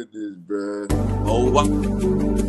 goodness, bro. Oh, wow.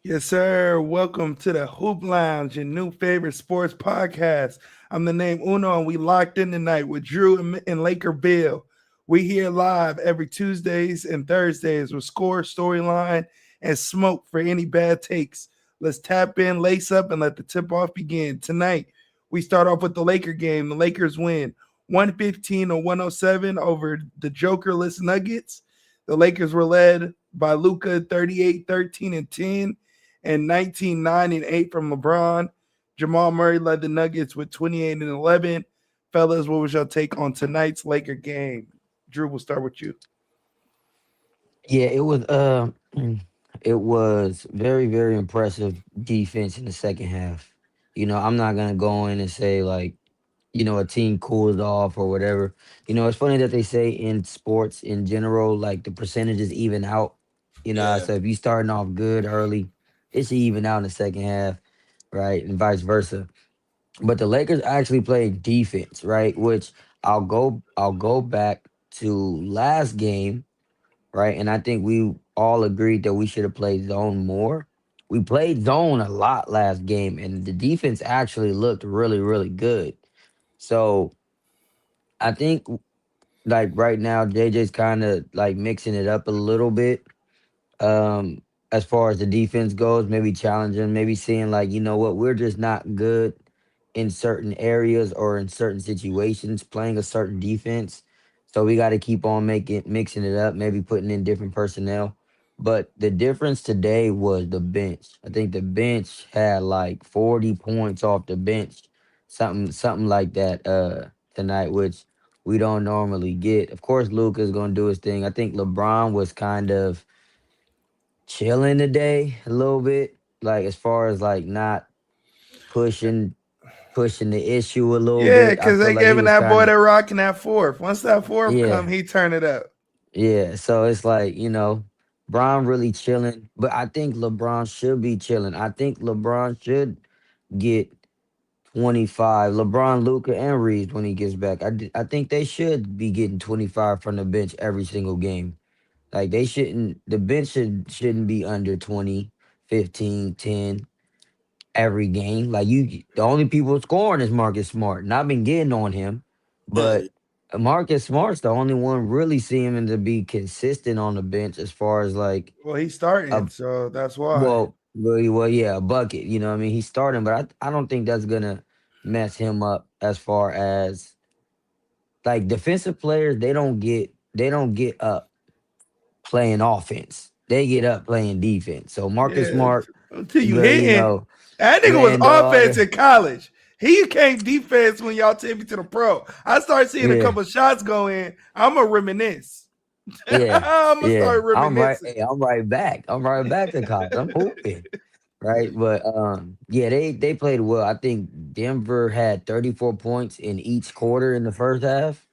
Yes, sir. Welcome to the Hoop Lounge, your new favorite sports podcast. I'm the name Uno, and we locked in tonight with Drew and Laker Bill. We here live every Tuesdays and Thursdays with score, storyline, and smoke for any bad takes. Let's tap in, lace up, and let the tip off begin. Tonight, we start off with the Laker game. The Lakers win 115 to 107 over the Jokerless Nuggets. The Lakers were led by Luka 38, 13, and 10 and 19, 9, and 8 from LeBron. Jamal Murray led the Nuggets with 28 and 11. Fellas, what was your take on tonight's Laker game? Drew, we'll start with you. Yeah, it was very, very impressive defense in the second half. I'm not gonna go in and say like, a team cools off or whatever. It's funny that they say in sports in general, like the percentages even out. Yeah. So if you starting off good early, it should even out in the second half, right? And vice versa. But the Lakers actually played defense, right? Which I'll go back to last game, right? And I think we all agreed that we should have played zone more. We played zone a lot last game, and the defense actually looked really, really good. So I think like right now, JJ's kind of like mixing it up a little bit. Um, as far as the defense goes, maybe challenging, maybe seeing like, what, we're just not good in certain areas or in certain situations, playing a certain defense. So we got to keep on making mixing it up, maybe putting in different personnel. But the difference today was the bench. I think the bench had like 40 points off the bench, something like that tonight, which we don't normally get. Of course, Luka's gonna do his thing. I think LeBron was kind of chilling today a little bit, like as far as like not pushing pushing the issue a little Yeah, bit. I because feel they like he giving was that boy kind of that rocking that fourth. Once that fourth come, yeah, he turn it up. yeah. So it's like, Bron really chilling, but I think LeBron should be chilling. I think LeBron should get 25. LeBron, Luca, and Reeves when he gets back. I think they should be getting 25 from the bench every single game. Like they shouldn't the bench shouldn't be under 20, 15, 10 every game. Like the only people scoring is Marcus Smart. And I've been getting on him, Yeah. but Marcus Smart's the only one really seeming to be consistent on the bench as far as like Well, he's a starting, so that's why. well, yeah, a bucket. You know what I mean? He's starting, but I don't think that's gonna mess him up as far as like defensive players, they don't get up playing offense. They get up playing defense. So Marcus Yeah, Smart, until you well, hitting. That nigga was offense Randall, in college. He came defense when y'all take me to the pro. I started seeing a yeah, couple shots go in. I'm going to reminisce. yeah, I'm going to yeah. start reminiscing. I'm right back. I'm right back to college. I'm hooping. Right. But yeah, they played well. I think Denver had 34 points in each quarter in the first half.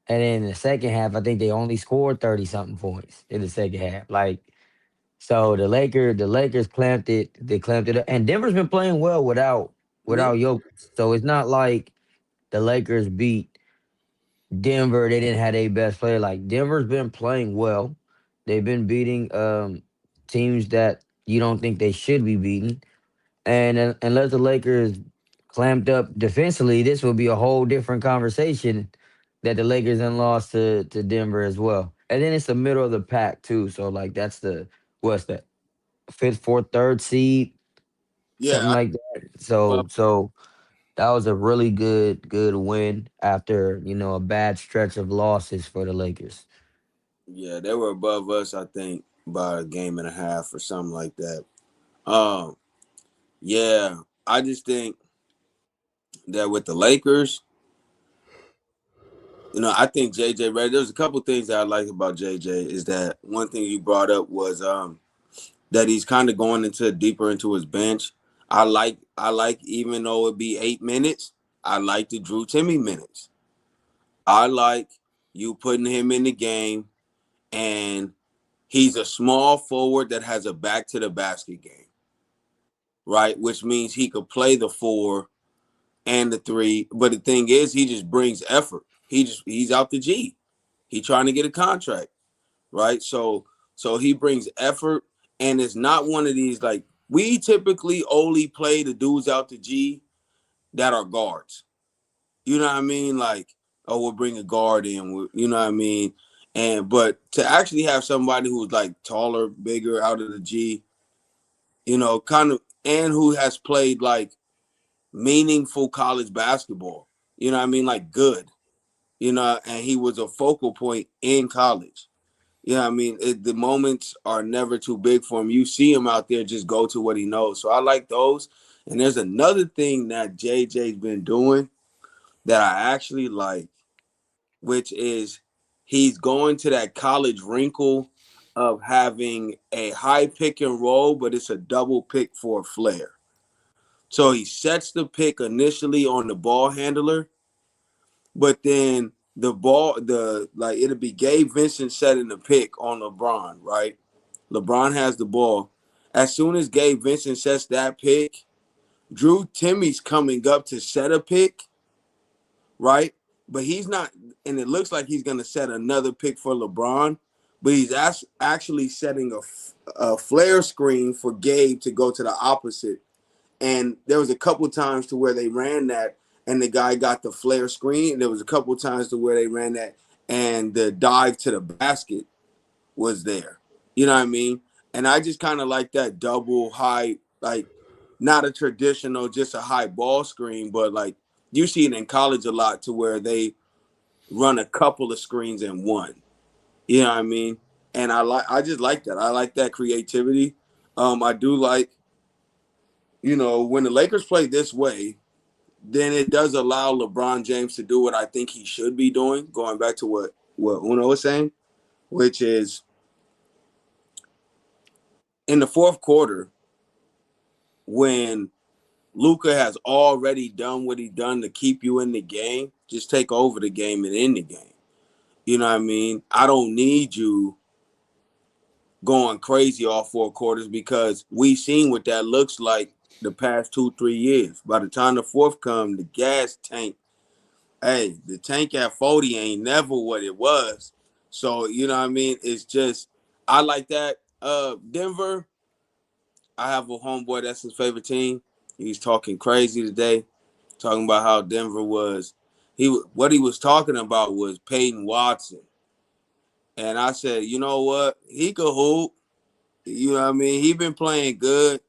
And then in the second half, I think they only scored 30 something points in the second half. Like so the Lakers clamped it, they clamped it up. And Denver's been playing well without Yep. Jokic. So it's not like the Lakers beat Denver, they didn't have their best player. Like Denver's been playing well. They've been beating teams that you don't think they should be beating. And unless the Lakers clamped up defensively, this will be a whole different conversation. that the Lakers then lost to Denver as well. And then it's the middle of the pack too. So like that's the what's that fifth, fourth, third seed, something Yeah, like that. well, So that was a really good win after a bad stretch of losses for the Lakers. yeah, they were above us, I think, by a game and a half or something like that. Um, yeah, I just think that with the Lakers, I think JJ Redick. There's a couple things that I like about JJ. Is that one thing you brought up was that he's kind of going into deeper into his bench. I like even though it be 8 minutes, I like the Drew Timmy minutes. I like you putting him in the game, and he's a small forward that has a back to the basket game, right? Which means he could play the 4 and the 3. But the thing is, he just brings effort. He's out the G. He trying to get a contract, right? So he brings effort, and it's not one of these like we typically only play the dudes out the G that are guards. You know what I mean? Like, oh, we'll bring a guard in. You know what I mean? But to actually have somebody who's like taller, bigger, out of the G, kind of, and who has played like meaningful college basketball. You know what I mean? Like good. And he was a focal point in college. You know what I mean? The moments are never too big for him. You see him out there, just go to what he knows. So I like those. And there's another thing that JJ's been doing that I actually like, which is he's going to that college wrinkle of having a high pick and roll, but it's a double pick for a flare. So he sets the pick initially on the ball handler, but then it'll be Gabe Vincent setting the pick on LeBron, right? LeBron has the ball. As soon as Gabe Vincent sets that pick, Drew Timmy's coming up to set a pick, right? But he's not, and it looks like he's going to set another pick for LeBron, but he's actually setting a flare screen for Gabe to go to the opposite. And there was a couple times to where they ran that, and the guy got the flare screen. And there was a couple times to where they ran that, and the dive to the basket was there. You know what I mean? And I just kind of like that double high, like not a traditional, just a high ball screen, but like you see it in college a lot to where they run a couple of screens in one. You know what I mean? And I just like that. I like that creativity. I do like, when the Lakers play this way, then it does allow LeBron James to do what I think he should be doing, going back to what Uno was saying, which is in the fourth quarter, when Luka has already done what he's done to keep you in the game, just take over the game and end the game. You know what I mean? I don't need you going crazy all 4 quarters because we've seen what that looks like the past 2-3 years. By the time the fourth comes, the gas tank, the tank at 40 ain't never what it was. So, you know what I mean? It's just, I like that. Denver, I have a homeboy that's his favorite team. He's talking crazy today, talking about how Denver was. What he was talking about was Peyton Watson. And I said, you know what? He could hoop. You know what I mean? He been playing good.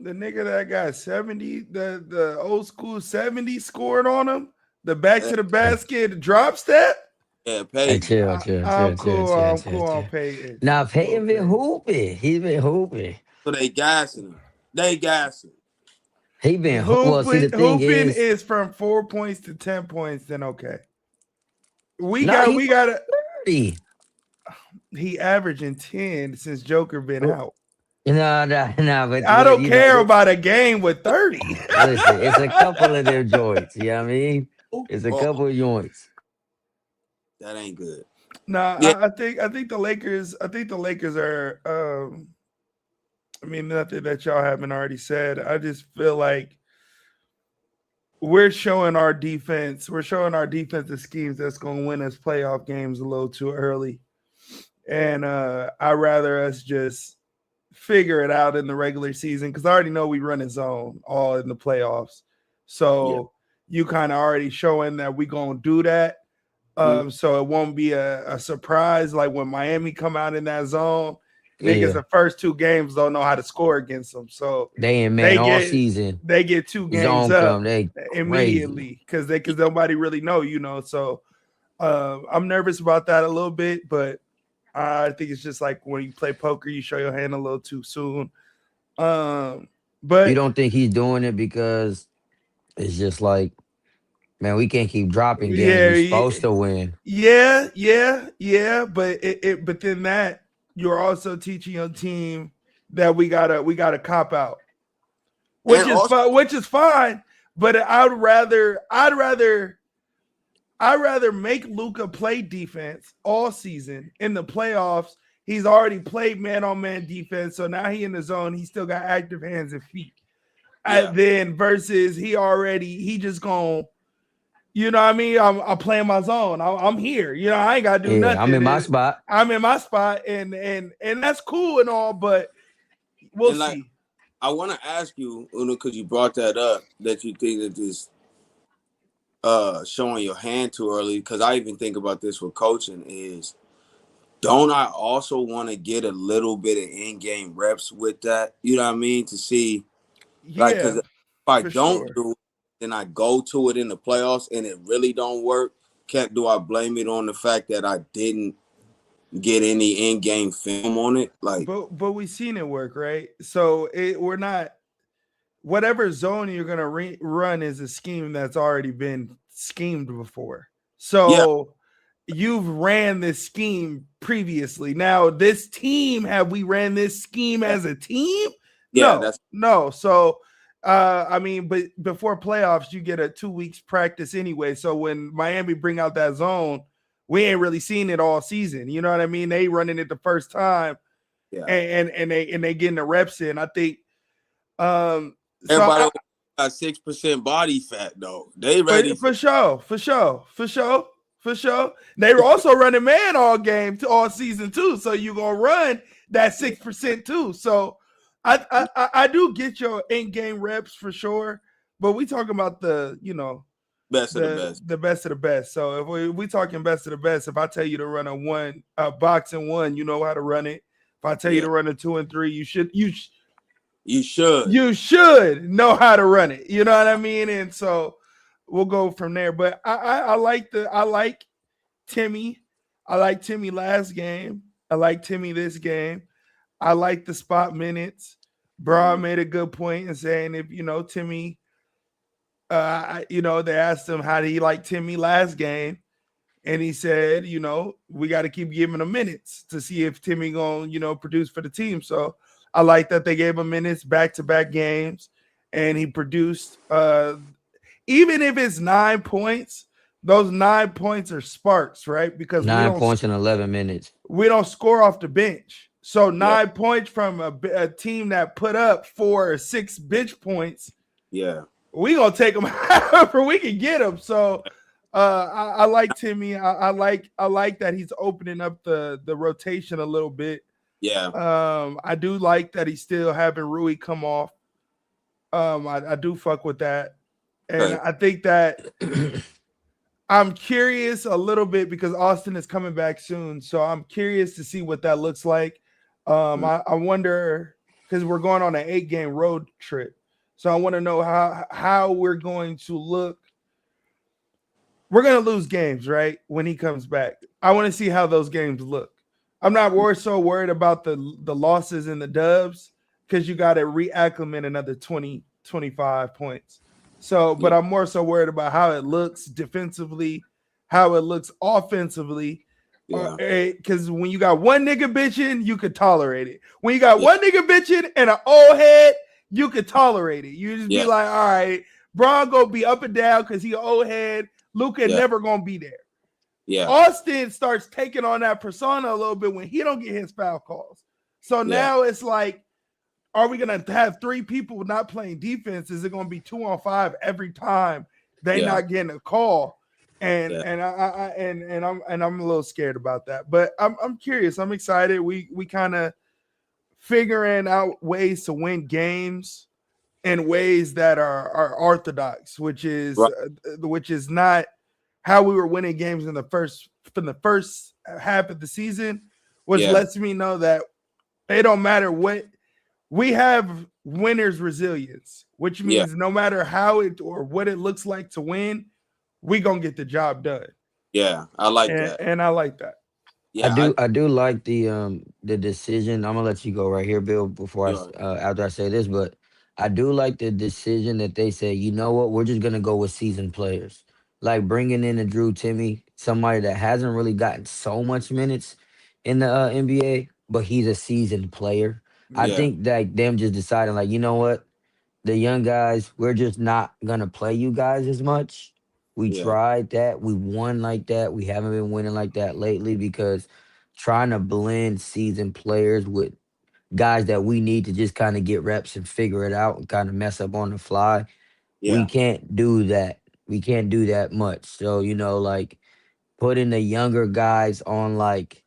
The nigga that got 70, the old school 70 scored on him, the back to the basket drop step. Yeah, Hey, Peyton. chill, chill, I'm chill, chill, cool. chill, I'm chill, cool on chill. Peyton. Now Peyton been Okay. hooping. He's been hooping. So they gassing him. They gassing. He been well. See, the thing Hooping is, is from 4 points to 10 points. Then okay, we nah, he got a. 30. He averaging 10 since Joker been out. No, but I don't you care know, about a game with 30. listen, it's a couple of them joints. You know what I mean? It's a couple of joints. That ain't good. Nah, Yeah. I think the Lakers. I think the Lakers are. I mean, nothing that y'all haven't already said. I just feel like we're showing our defense. We're showing our defensive schemes that's going to win us playoff games a little too early, and I rather us just figure it out in the regular season because I already know we run a zone all in the playoffs. So you kind of already showing that we gonna do that. So it won't be a surprise like when Miami come out in that zone. Niggas, Yeah. the first 2 games don't know how to score against them, so They in man they all get season. 2 games Zone up come, they crazy. immediately because nobody really know, So I'm nervous about that a little bit, but I think it's just like when you play poker, you show your hand a little too soon. You But don't think he's doing it because it's just like, man, we can't keep dropping games. yeah, We supposed to win. yeah. But then that you're also teaching your team that we gotta cop out, which And is also, fine, But I'd rather make Luka play defense all season. In the playoffs, he's already played man-on-man defense, so now he in the zone. He still got active hands and feet. yeah. And then versus he just gonna, you know what I mean? I'm playing my zone. I'm here. I ain't gotta do nothing. I'm in my spot. I'm in my spot, and that's cool and all, but we'll And see. I want to ask you, Uno, because you brought that up, that you think that this showing your hand too early, because I even think about this with coaching is, don't I also want to get a little bit of in-game reps with that? You know what I mean? To see, like, because Yeah, if I for don't sure. do it, then I go to it in the playoffs and it really don't work. Do I blame it on the fact that I didn't get any in-game film on it? Like, But we seen it work, right? So we're not, whatever zone you're gonna run is a scheme that's already been schemed before. So you've ran this scheme previously. Now, this team, have we ran this scheme as a team? yeah, No. So I mean, but before playoffs, you get a 2 weeks practice anyway. So when Miami bring out that zone, we ain't really seen it all season. You know what I mean? They running it the first time, yeah. and they getting the reps in. I think Everybody got 6% body fat though. They ready for sure. They were also running man all season too. So you gonna run that 6% too. So I do get your in-game reps for sure, but we talking about the best of the best. the best of the best. So if we talking best of the best, if I tell you to run a box and 1, you know how to run it. If I tell you to run a 2 and 3, you should know how to run it. You know what I mean? And so we'll go from there. But I like Timmy. I like Timmy last game. I like Timmy this game. I like the spot minutes. Bra made a good point in saying if Timmy, they asked him how did he like Timmy last game, and he said, we got to keep giving him minutes to see if Timmy gonna produce for the team. So I like that they gave him minutes back-to-back games, and he produced. Even if it's 9 points, those 9 points are sparks, right? Because 9 points in 11 minutes. We don't score off the bench. So 9 points from a team that put up 4 or 6 bench points. Yeah, we gonna take them however we can get them. So I like Timmy. I like that he's opening up the rotation a little bit. Yeah. I do like that he's still having Rui come off. I do fuck with that. And I think that I'm curious a little bit because Austin is coming back soon. So I'm curious to see what that looks like. I wonder, because we're going on an 8-game road trip. So I want to know how we're going to look. We're going to lose games, right? When he comes back. I want to see how those games look. I'm not so worried about the losses and the dubs because you got to reacclimate another 20, 25 points. So, but I'm more so worried about how it looks defensively, how it looks offensively. Because when you got one nigga bitching, you could tolerate it. When you got one nigga bitching and an old head, you could tolerate it. You just be like, all right, Bron gonna be up and down because he an old head. Luka never gonna be there. Yeah. Austin starts taking on that persona a little bit when he don't get his foul calls. So now it's like, are we gonna have 3 people not playing defense? Is it gonna be 2-on-5 every time they not getting a call? And I'm a little scared about that. But I'm curious. I'm excited. We kind of figuring out ways to win games in ways that are orthodox, which is not how we were winning games in the first from the first half of the season, which Yeah, lets me know that it don't matter what we have winners resilience, which yeah, means no matter how it or what it looks like to win, we gonna get the job done. yeah. I like And, that. and I like that. Yeah, I I do like the decision. I'm gonna let you go right here, Bill, before you after I say this, but I do like the decision that they say, you know what, we're just gonna go with seasoned players, like bringing in a Drew Timmy, somebody that hasn't really gotten so much minutes in the NBA, but he's a seasoned player. I yeah, think that them just deciding, like, you know what, the young guys, we're just not gonna play you guys as much. We yeah, tried that. We won like that. We haven't been winning like that lately because trying to blend seasoned players with guys that we need to just kind of get reps and figure it out and kind of mess up on the fly. We yeah, can't do that. We can't do that much. So, like putting the younger guys on, like,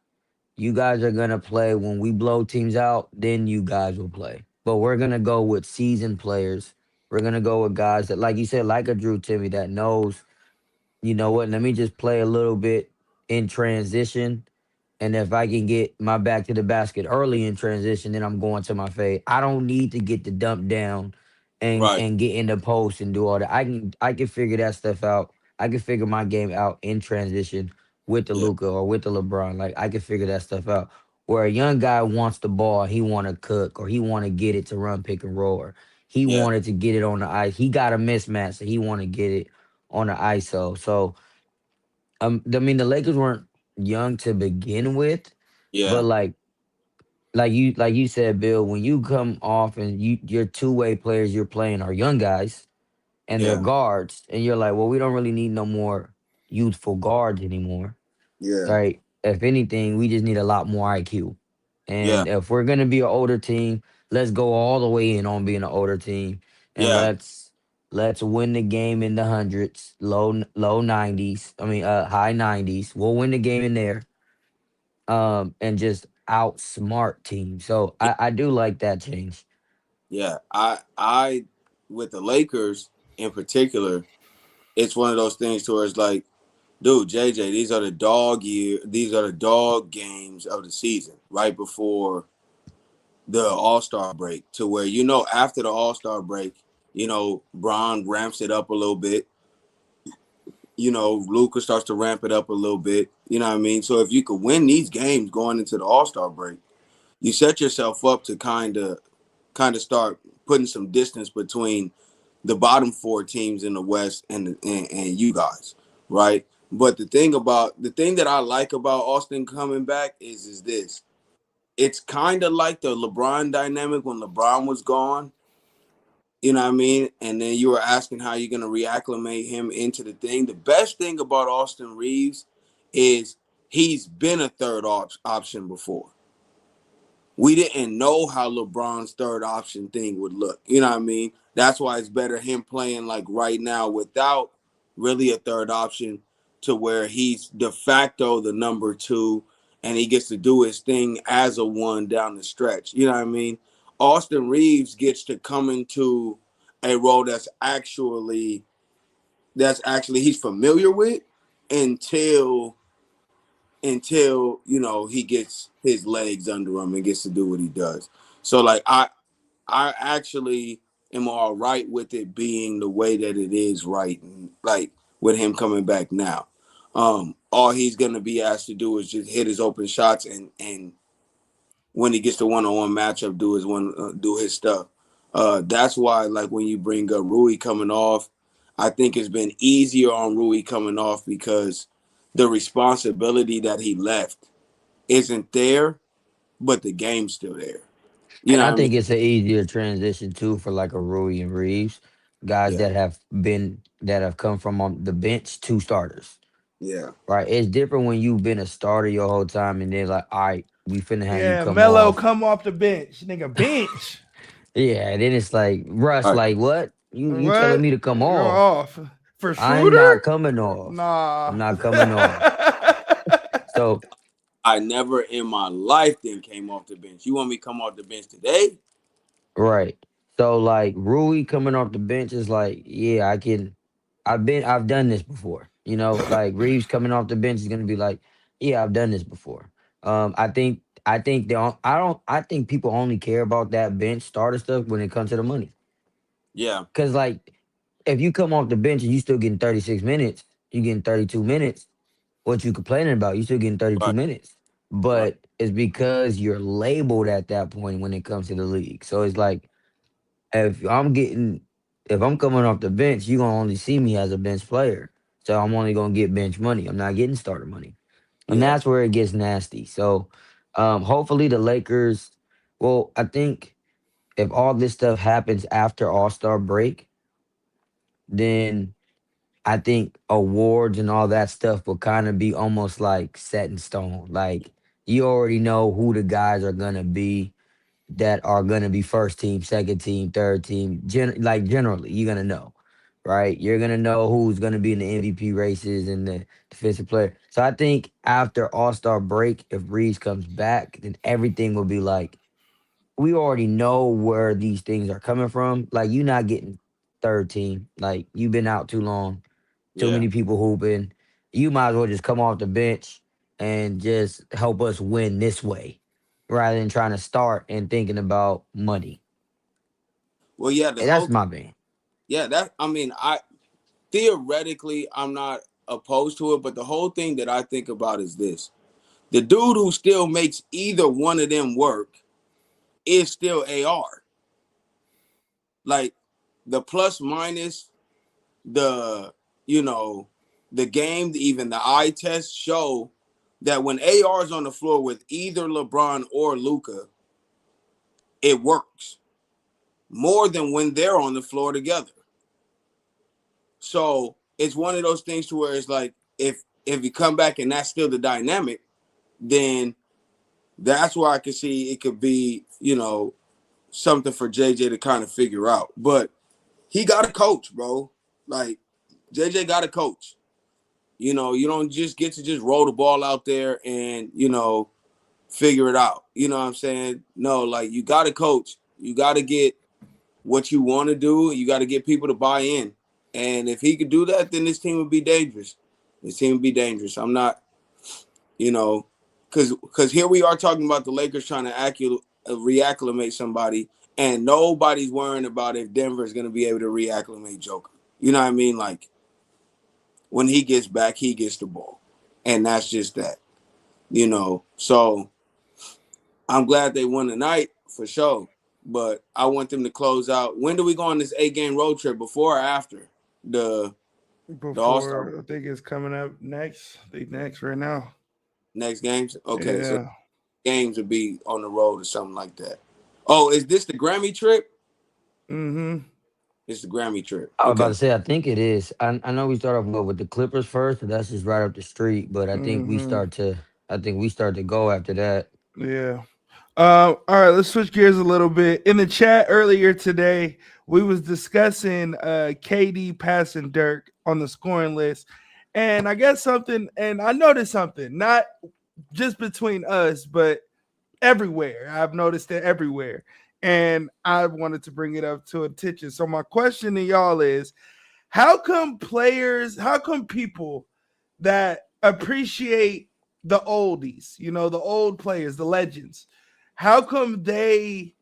you guys are gonna play when we blow teams out, then you guys will play. But we're gonna go with seasoned players. We're gonna go with guys that, like you said, like a Drew Timmy that knows, you know what, let me just play a little bit in transition, and if I can get my back to the basket early in transition, then I'm going to my fade. I don't need to get the dump down and right. get in the post and do all that. I can figure that stuff out. I can figure my game out in transition with the Yeah, Luca or with the LeBron. Like I can figure that stuff out. Where a young guy wants the ball, he want to cook, or he want to get it to run pick and roll, or he yeah, wanted to get it on the ice. He got a mismatch, so he want to get it on the ISO. So I mean, the Lakers weren't young to begin with, but yeah, like you said, Bill, when you come off and your two-way players you're playing are young guys and they're yeah, guards, and you're like, well, we don't really need no more youthful guards anymore, yeah, right? If anything, we just need a lot more IQ. yeah, And if we're gonna be an older team, let's go all the way in on being an older team, and yeah, let's win the game in the hundreds, low nineties. I mean, high nineties. We'll win the game in there, and just outsmart teams. So yeah, I do like that change. yeah. With the Lakers in particular, it's one of those things to where it's like, dude, JJ, these are the dog games of the season, right before the All-Star break, to where after the All-Star break, Bron ramps it up a little bit. Luka starts to ramp it up a little bit. You know what I mean? So if you could win these games going into the All-Star break, you set yourself up to kind of start putting some distance between the bottom four teams in the West and you guys, right? But the thing that I like about Austin coming back is this. It's kind of like the LeBron dynamic when LeBron was gone. You know what I mean? And then you were asking how you're gonna reacclimate him into the thing. The best thing about Austin Reeves is he's been a option before. We didn't know how LeBron's third option thing would look. You know what I mean? That's why it's better him playing like right now without really a third option, to where he's de facto the number two and he gets to do his thing as a one down the stretch. You know what I mean? Austin Reeves gets to come into a role that's actually he's familiar with until he gets his legs under him and gets to do what he does. So like I actually am all right with it being the way that it is, right? Like with him coming back now. All he's gonna be asked to do is just hit his open shots, and when he gets the one-on-one matchup, do his stuff. That's why, like, when you bring up Rui coming off, I think it's been easier on Rui coming off because the responsibility that he left isn't there, but the game's still there. You And know I what I mean? think it's an easier transition too for like a Rui and Reeves, guys Yeah, that have come from on the bench to starters. yeah, Right? It's different when you've been a starter your whole time and then like, all right, we finna have you Yeah, come Melo off. come off the bench, nigga. Bench. Yeah, and then it's like Russ, all right. like what? You telling What? me to come You're off? off for I'm not Schroeder? coming off. I'm Nah. not coming off. So I never in my life then came off the bench. You want me to come off the bench today? right. So like Rui coming off the bench is like, yeah, I've done this before. Like Reeves coming off the bench is gonna be like, yeah, I've done this before. I think they don't, I think people only care about that bench starter stuff when it comes to the money. Yeah. Cause like if you come off the bench and you still getting 36 minutes, you getting 32 minutes, what you complaining about? You still getting 32 Right. minutes. Right. But it's because you're labeled at that point when it comes to the league. So it's like if I'm getting if I'm coming off the bench, you're gonna only see me as a bench player. So I'm only gonna get bench money. I'm not getting starter money. And Yeah. that's where it gets nasty. So hopefully the Lakers, well, I think if all this stuff happens after All-Star break, then I think awards and all that stuff will kind of be almost like set in stone. Like you already know who the guys are gonna be that are gonna be first team, second team, third team. Like generally, you're gonna know, right? You're gonna know who's gonna be in the MVP races and the defensive player. So I think after All Star break, if Reeves comes back, then everything will be like we already know where these things are coming from. Like you not getting third team. Like you've been out too long, too Yeah. many people hooping. You might as well just come off the bench and just help us win this way, rather than trying to start and thinking about money. Well, yeah, And that's my thing. that I mean, I theoretically I'm not opposed to it, but the whole thing that I think about is this. The dude who still makes either one of them work is still AR. Like the plus minus, the you know, the game, even the eye test show that when AR is on the floor with either LeBron or Luka, it works more than when they're on the floor together. So it's one of those things to where it's like if you come back and that's still the dynamic, then that's where I could see it could be, something for JJ to kind of figure out. But he got a coach, bro. Like JJ got a coach. You don't just get to just roll the ball out there and, figure it out. You know what I'm saying? No, like you got a coach. You got to get what you want to do. You got to get people to buy in. And if he could do that, then this team would be dangerous. This team would be dangerous. I'm not, because here we are talking about the Lakers trying to reacclimate somebody, and nobody's worrying about if Denver is going to be able to reacclimate Joker. You know what I mean? Like when he gets back, he gets the ball, and that's just that. So I'm glad they won tonight for sure. But I want them to close out. When do we go on this 8-game road trip? Before or after the All-Star Before I think it's coming up next. I think next right now. next games? Okay, so Yeah. games would be on the road or something like that. Oh, is this the Grammy trip? Mm-hmm. It's the Grammy trip. I was about Okay. to say, I think it is. I know we start off with the Clippers first, but that's just right up the street. But Mm-hmm. I think we start to go after that. Yeah. All right, let's switch gears a little bit. In the chat earlier today, we was discussing KD passing Dirk on the scoring list. And I guess something, and I noticed something, not just between us, but everywhere. I've noticed it everywhere. And I wanted to bring it up to attention. So my question to y'all is, how come people that appreciate the oldies, the old players, the legends, how come they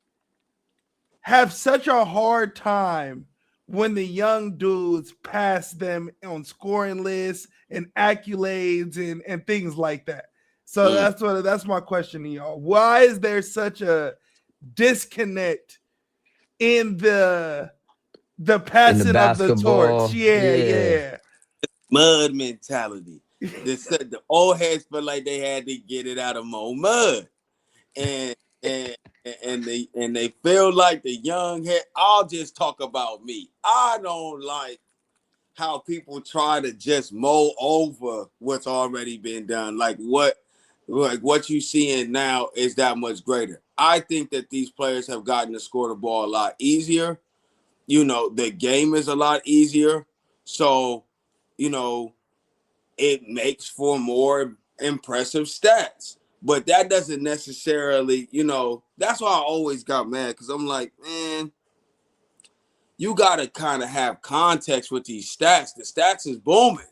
have such a hard time when the young dudes pass them on scoring lists and accolades and things like that? So Mm. that's my question to y'all. Why is there such a disconnect in the In the passing of the torch? basketball, Yeah, yeah. yeah. Mud mentality. The old heads felt like they had to get it out of more mud. And and and they feel like the young head. I'll just talk about me. I don't like how people try to just mow over what's already been done. Like what you seeing now is that much greater. I think that these players have gotten to score the ball a lot easier. The game is a lot easier. So, you know, it makes for more impressive stats. But that doesn't necessarily, that's why I always got mad because I'm like, man, you got to kind of have context with these stats. The stats is booming.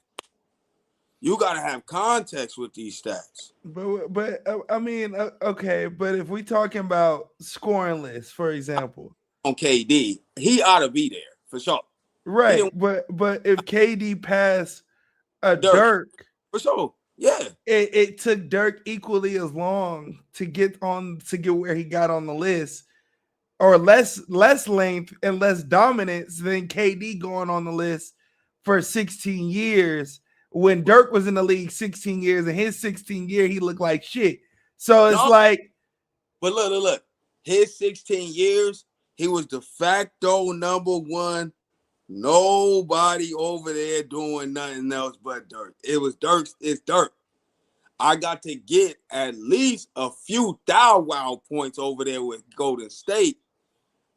You gotta have context with these stats. But I mean, okay. But if we talking about scoring lists, for example, On KD, he ought to be there for sure. right? But if KD passed a Dirk, Dirk, for sure. Yeah. it took Dirk equally as long to get where he got on the list, or less length and less dominance than KD going on the list for 16 years. When Dirk was in the league 16 years, and his 16 year, he looked like shit. So it's like, but look, his 16 years, he was de facto number one. Nobody over there doing nothing else but Dirk. It was Dirk's. It's Dirk. I got to get at least a few wow points over there with Golden State.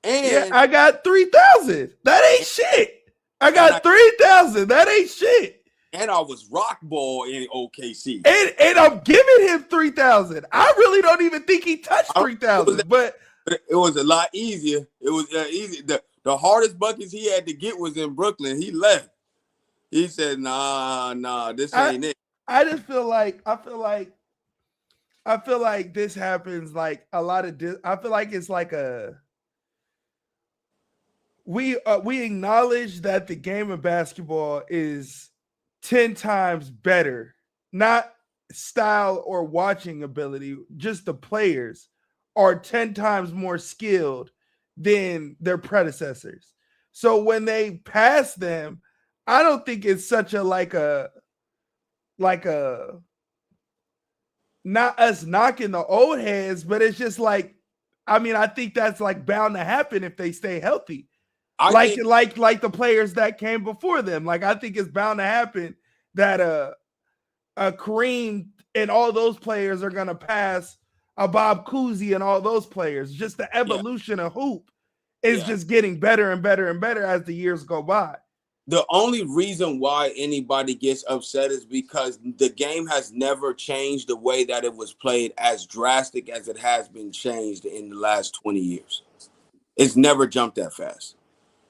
And yeah, I got 3,000. That ain't shit. I got 3,000. That ain't shit. And I was rock ball in OKC. And I'm giving him 3,000. I really don't even think he touched 3,000. But it was a lot easier. It was easy. The hardest buckets he had to get was in Brooklyn. He left. He said, nah, this ain't it. I feel like this happens like a lot of I feel like it's like we acknowledge that the game of basketball is 10 times better, not style or watching ability, just the players are 10 times more skilled than their predecessors. So when they pass them, I don't think it's such a like a not us knocking the old heads, but it's just like, I mean, I think that's like bound to happen if they stay healthy. Like the players that came before them. Like, I think it's bound to happen that a Kareem and all those players are gonna pass a Bob Cousy and all those players. Just the evolution of hoop is just getting better and better and better as the years go by. The only reason why anybody gets upset is because the game has never changed the way that it was played as drastic as it has been changed in the last 20 years. It's never jumped that fast.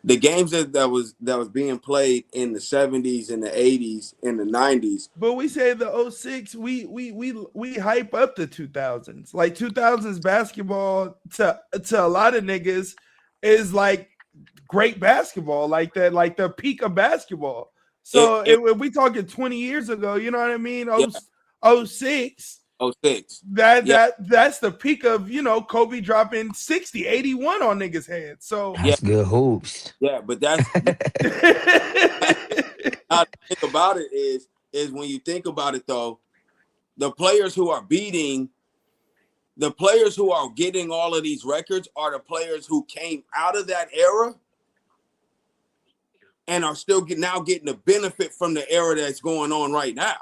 The games that was being played in the 70s and the 80s and the 90s. But we say the 06, we hype up the 2000s. Like 2000s basketball to a lot of niggas is like great basketball, like that, like the peak of basketball. So if we talking 20 years ago, you know what I mean? 06. That's the peak of, you know, Kobe dropping 60, 81 on niggas' heads. So that's good hoops. Yeah, but that's how to think about it is when you think about it though, the players who are getting all of these records are the players who came out of that era and are still getting the benefit from the era that's going on right now.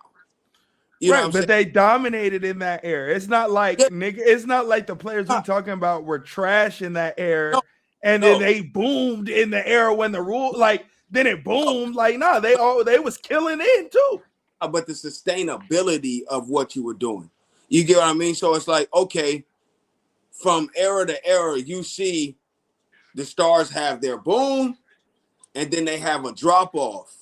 You know but they dominated in that era. It's not like nigga. It's not like the players we're talking about were trash in that era, then they boomed in the era when the rule then it boomed. They was killing in too. But the sustainability of what you were doing, you get what I mean. So it's like, okay, from era to era, you see the stars have their boom, and then they have a drop off.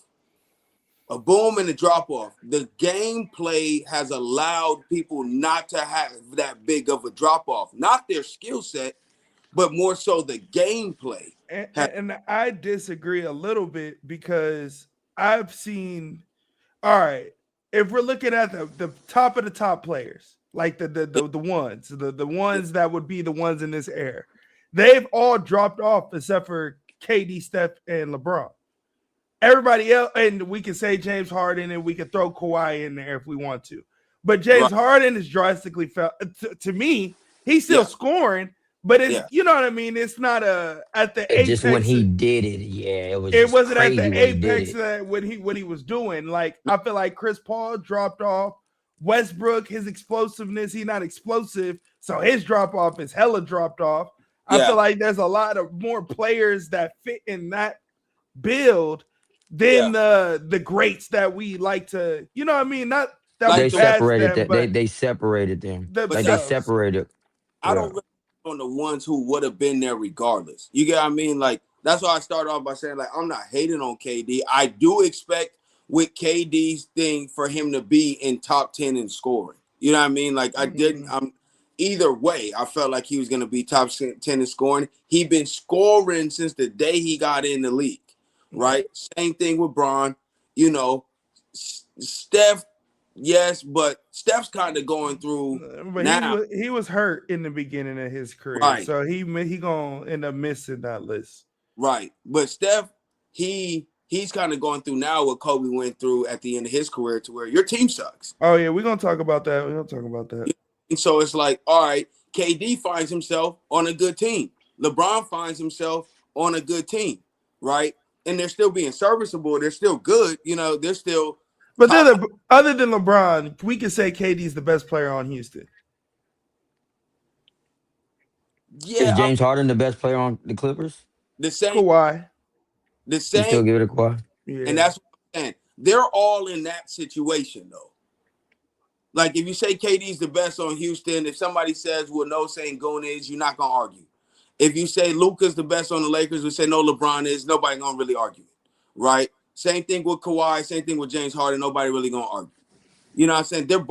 A boom and a drop off. The gameplay has allowed people not to have that big of a drop off. Not their skill set, but more so the gameplay. And I disagree a little bit because I've seen. All right, if we're looking at the top of the top players, like the ones that would be the ones in this era, they've all dropped off except for KD, Steph, and LeBron. Everybody else, and we can say James Harden, and we can throw Kawhi in there if we want to. But James Harden is drastically fell. To me, he's still scoring, but it's you know what I mean. It's not at the apex. Just when he did it, it wasn't at the apex when he was doing. Like, I feel like Chris Paul dropped off. Westbrook, his explosiveness, he's not explosive, so his drop off is hella dropped off. I feel like there's a lot of more players that fit in that build than the greats that we like to, you know what I mean? Not that they separated them, they separated them. They separated. I don't really on the ones who would have been there regardless. You get what I mean? Like, that's why I started off by saying, like, I'm not hating on KD. I do expect with KD's thing for him to be in top 10 in scoring. You know what I mean? Like I didn't. Either way, I felt like he was going to be top 10 in scoring. He been scoring since the day he got in the league, right? Same thing with Bron. You know, Steph, yes, but Steph's kind of going through but now. he was hurt in the beginning of his career, Right. so he gonna end up missing that list. Right, but Steph, he's kind of going through now what Kobe went through at the end of his career, to where your team sucks. Oh yeah, we're gonna talk about that. We're gonna talk about that. And so it's like, all right, KD finds himself on a good team. LeBron finds himself on a good team, right? And they're still being serviceable. They're still good. You know, they're still. But other than LeBron, we can say KD's the best player on Houston. Yeah, is James Harden the best player on the Clippers? The same. Kawhi. The same. You still give it a Kawhi? Yeah. And that's what I'm saying. They're all in that situation, though. Like, if you say KD's the best on Houston, if somebody says, well, no, saying Goon is, you're not going to argue. If you say Luka's the best on the Lakers, we say no, LeBron is, nobody going to really argue it, right? Same thing with Kawhi, same thing with James Harden, nobody really going to argue. You know what I'm saying?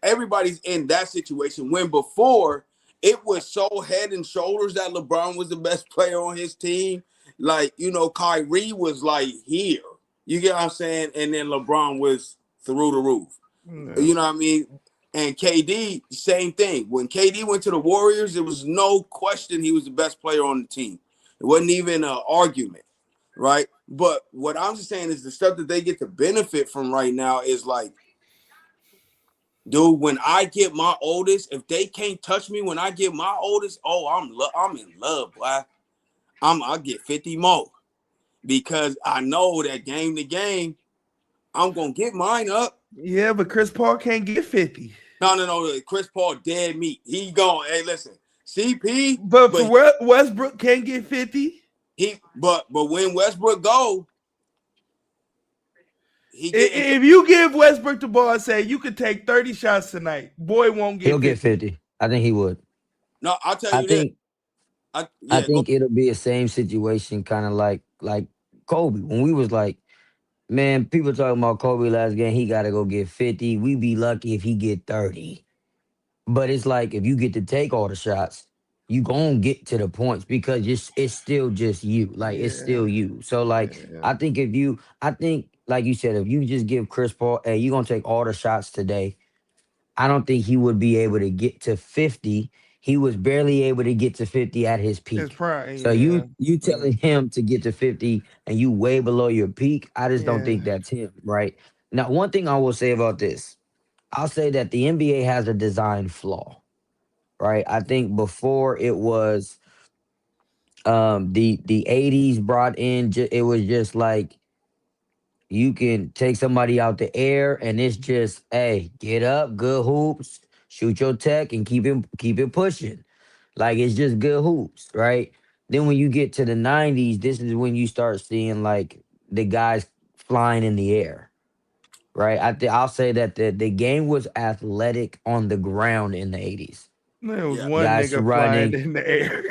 Everybody's in that situation, when before it was so head and shoulders that LeBron was the best player on his team. Like, you know, Kyrie was like here. You get what I'm saying? And then LeBron was through the roof. Yeah. You know what I mean? And KD, same thing. When KD went to the Warriors, there was no question he was the best player on the team. It wasn't even an argument, right? But what I'm just saying is the stuff that they get to benefit from right now is like, dude, when I get my oldest, if they can't touch me when I get my oldest, oh, I'm in love, boy. I'll get 50 more, because I know that game to game, I'm gonna get mine up. Yeah, but Chris Paul can't get 50. No. Chris Paul dead meat. He gone. Hey, listen, CP. But for Westbrook can't get 50. But when Westbrook go, if you give Westbrook the ball and say you could take 30 shots tonight, boy won't get. He'll get 50. I think he would. No, I'll tell you this. I think it'll be the same situation, kind of like Kobe, when we was like, man, people talking about Kobe last game, he got to go get 50. We'd be lucky if he get 30. But it's like, if you get to take all the shots, you going to get to the points, because it's still just you. Like, it's still you. So, like, I think like you said, if you just give Chris Paul, hey, you're going to take all the shots today, I don't think he would be able to get to 50. He was barely able to get to 50 at his peak. His prime, so you telling him to get to 50 and you way below your peak, I just don't think that's him, right? Now, one thing I will say about this, I'll say that the NBA has a design flaw, right? I think before it was the 80s brought in, it was just like, you can take somebody out the air and it's just, hey, get up, good hoops, shoot your tech and keep it pushing. Like, it's just good hoops, right? Then when you get to the 90s, this is when you start seeing like the guys flying in the air, right? I'll say that the game was athletic on the ground in the 80s. There was one nigga flying in the air.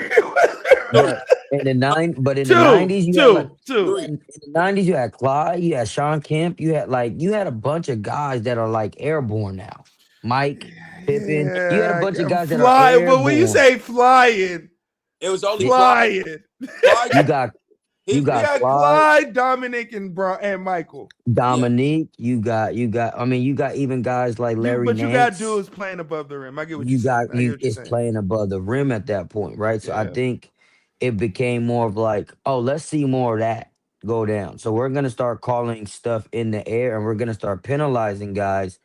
In the 90s, you had Clyde, you had Sean Kemp, you had a bunch of guys that are like airborne now. Mike, Pippen, you had a bunch of guys that are airborne. But when you say flying, it was only flying. You got Clyde, Dominic, and Michael. Dominique, you got. I mean, you got even guys like Larry. But Nance. you got dudes playing above the rim. I get what you got. It's playing above the rim at that point, right? So I think it became more of like, oh, let's see more of that go down. So we're gonna start calling stuff in the air, and we're gonna start penalizing guys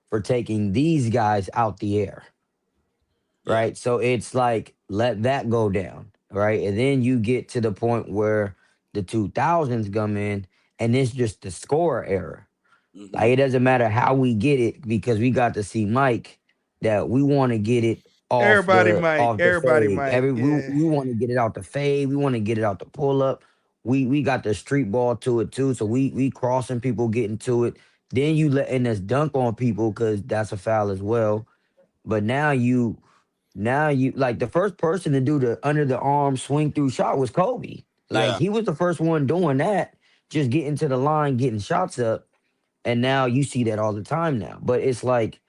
for taking these guys out the air, right? So it's like, let that go down, right? And then you get to the point where the 2000s come in, and it's just the scorer era. Mm-hmm. Like, it doesn't matter how we get it, because we got to see Mike, that we want to get it off everybody the fade. We want to get it out the fade. We want to get it out the pull up. We got the street ball to it too. So we crossing people, getting to it. Then you letting us dunk on people, because that's a foul as well. But now you like, the first person to do the under the arm swing through shot was Kobe. Like, he was the first one doing that, just getting to the line, getting shots up. And now you see that all the time now. But it's like,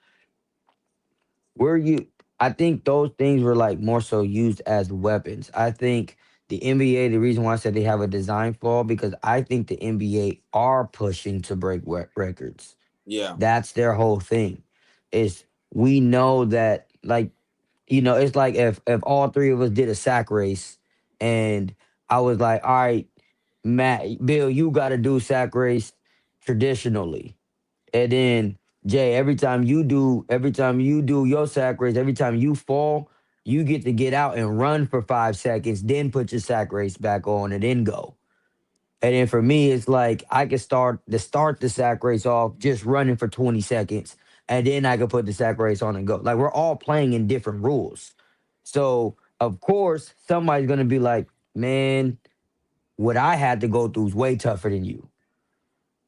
where you I think those things were like more so used as weapons. I think the NBA, the reason why I said they have a design flaw, because I think the NBA are pushing to break records. Yeah. That's their whole thing. Is we know that, like, it's like if all three of us did a sack race, and I was like, all right, Matt, Bill, you got to do sack race traditionally. And then Jay, every time you do your sack race, every time you fall, you get to get out and run for 5 seconds, then put your sack race back on and then go. And then for me, it's like I can start the sack race off just running for 20 seconds, and then I can put the sack race on and go. Like, we're all playing in different rules. So of course somebody's gonna be like, man, what I had to go through is way tougher than you.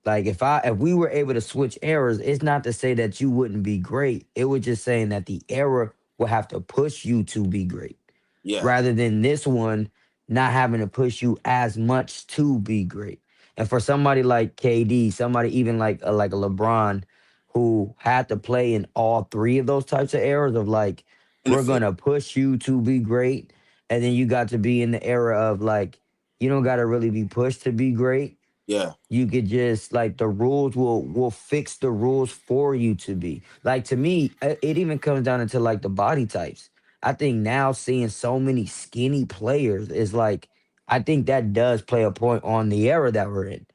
Like, if we were able to switch errors, it's not to say that you wouldn't be great. It was just saying that the error will have to push you to be great, Yeah. rather than this one not having to push you as much to be great. And for somebody like KD, somebody even like a LeBron, who had to play in all three of those types of errors of like, In the we're field. gonna push you to be great, and then you got to be in the era of like, you don't got to really be pushed to be great. Yeah. You could just, like, the rules will fix the rules for you to be like, to me, it even comes down into like the body types. I think now seeing so many skinny players is like, I think that does play a point on the era that we're in,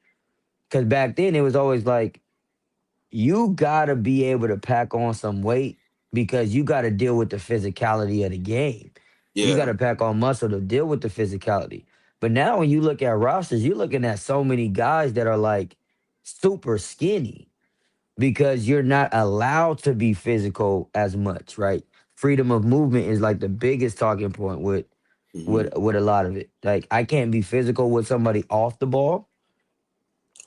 because back then it was always like, you gotta be able to pack on some weight, because you gotta deal with the physicality of the game. You Yeah. gotta pack on muscle to deal with the physicality. But now when you look at rosters, you're looking at so many guys that are like super skinny, because you're not allowed to be physical as much, right? Freedom of movement is like the biggest talking point with Hmm. with a lot of it. Like, I can't be physical with somebody off the ball,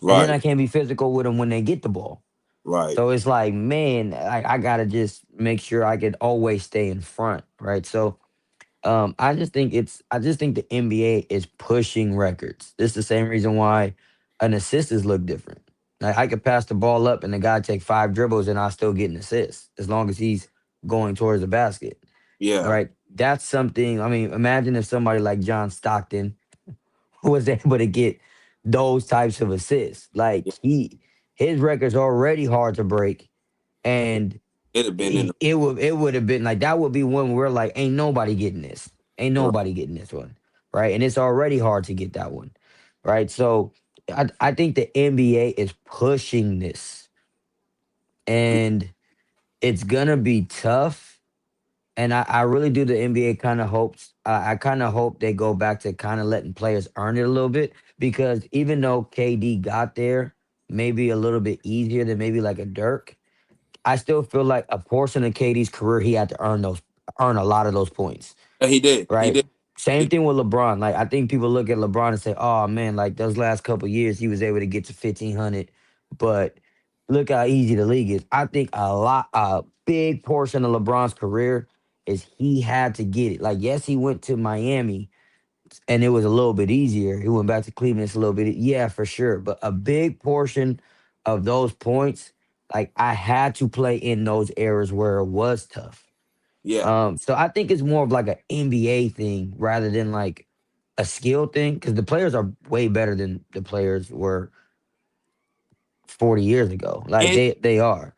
and then Right. I can't be physical with them when they get the ball. Right. So it's like, man, I gotta just make sure I can always stay in front, right? So I just think the NBA is pushing records. This is the same reason why an assist is look different. Like, I could pass the ball up and the guy take 5 dribbles and I still get an assist as long as he's going towards the basket. All Yeah. right. That's something. I mean, imagine if somebody like John Stockton was able to get those types of assists. Like, Yeah. his record's already hard to break, and It'd have been in the it would have been like, that would be one where like, ain't nobody getting this. Ain't right. nobody getting this one. Right. And it's already hard to get that one. Right. So I think the NBA is pushing this, and it's gonna be tough. And I really do. The NBA kind of hopes. I kind of hope they go back to kind of letting players earn it a little bit, because even though KD got there maybe a little bit easier than maybe like a Dirk, I still feel like a portion of KD's career he had to earn a lot of those points, Yeah, he did. He right? did. Same He, thing with LeBron. Like, I think people look at LeBron and say, "Oh man, like those last couple years he was able to get to 1,500, but look how easy the league is." I think a big portion of LeBron's career is he had to get it. Like, yes, he went to Miami and it was a little bit easier. He went back to Cleveland, it's a little bit, yeah, for sure. But a big portion of those points, like, I had to play in those eras where it was tough. yeah. So I think it's more of like an NBA thing rather than like a skill thing, because the players are way better than the players were 40 years ago. Like, And they are.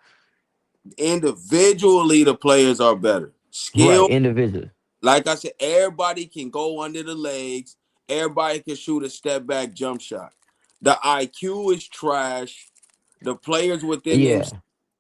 individually, the players are better. Right, Skill, individual. like I said, everybody can go under the legs. Everybody can shoot a step back jump shot. The IQ is trash. The players within them, Yeah.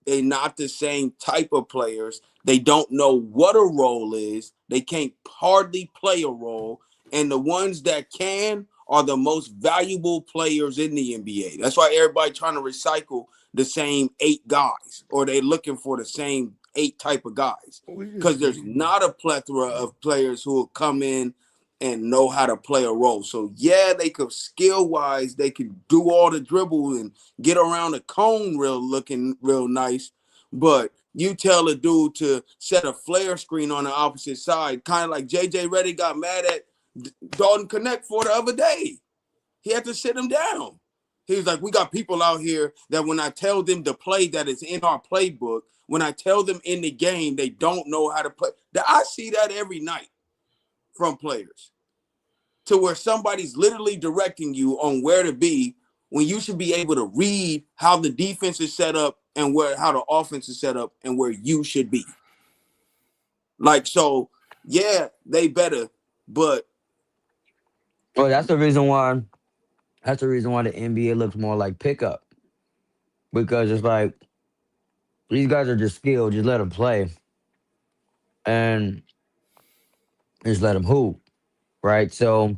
they're not the same type of players. They don't know what a role is. They can't hardly play a role. And the ones that can are the most valuable players in the NBA. That's why everybody trying to recycle the same 8 guys, or they're looking for the same 8 type of guys. We just Because there's not a plethora of players who will come in and know how to play a role. So yeah, they could skill wise, they can do all the dribble and get around the cone looking real nice. But you tell a dude to set a flare screen on the opposite side, kind of like JJ Redick got mad at Dalton Connect for the other day. He had to sit him down. He was like, we got people out here that when I tell them to play that is in our playbook, when I tell them in the game, they don't know how to play. I see that every night from players to where somebody's literally directing you on where to be when you should be able to read how the defense is set up and how the offense is set up and where you should be. Like, so, yeah, they better, but. Well, that's the reason why. That's the reason why the NBA looks more like pickup, because it's like these guys are just skilled. Just let them play, and just let them hoop, right? So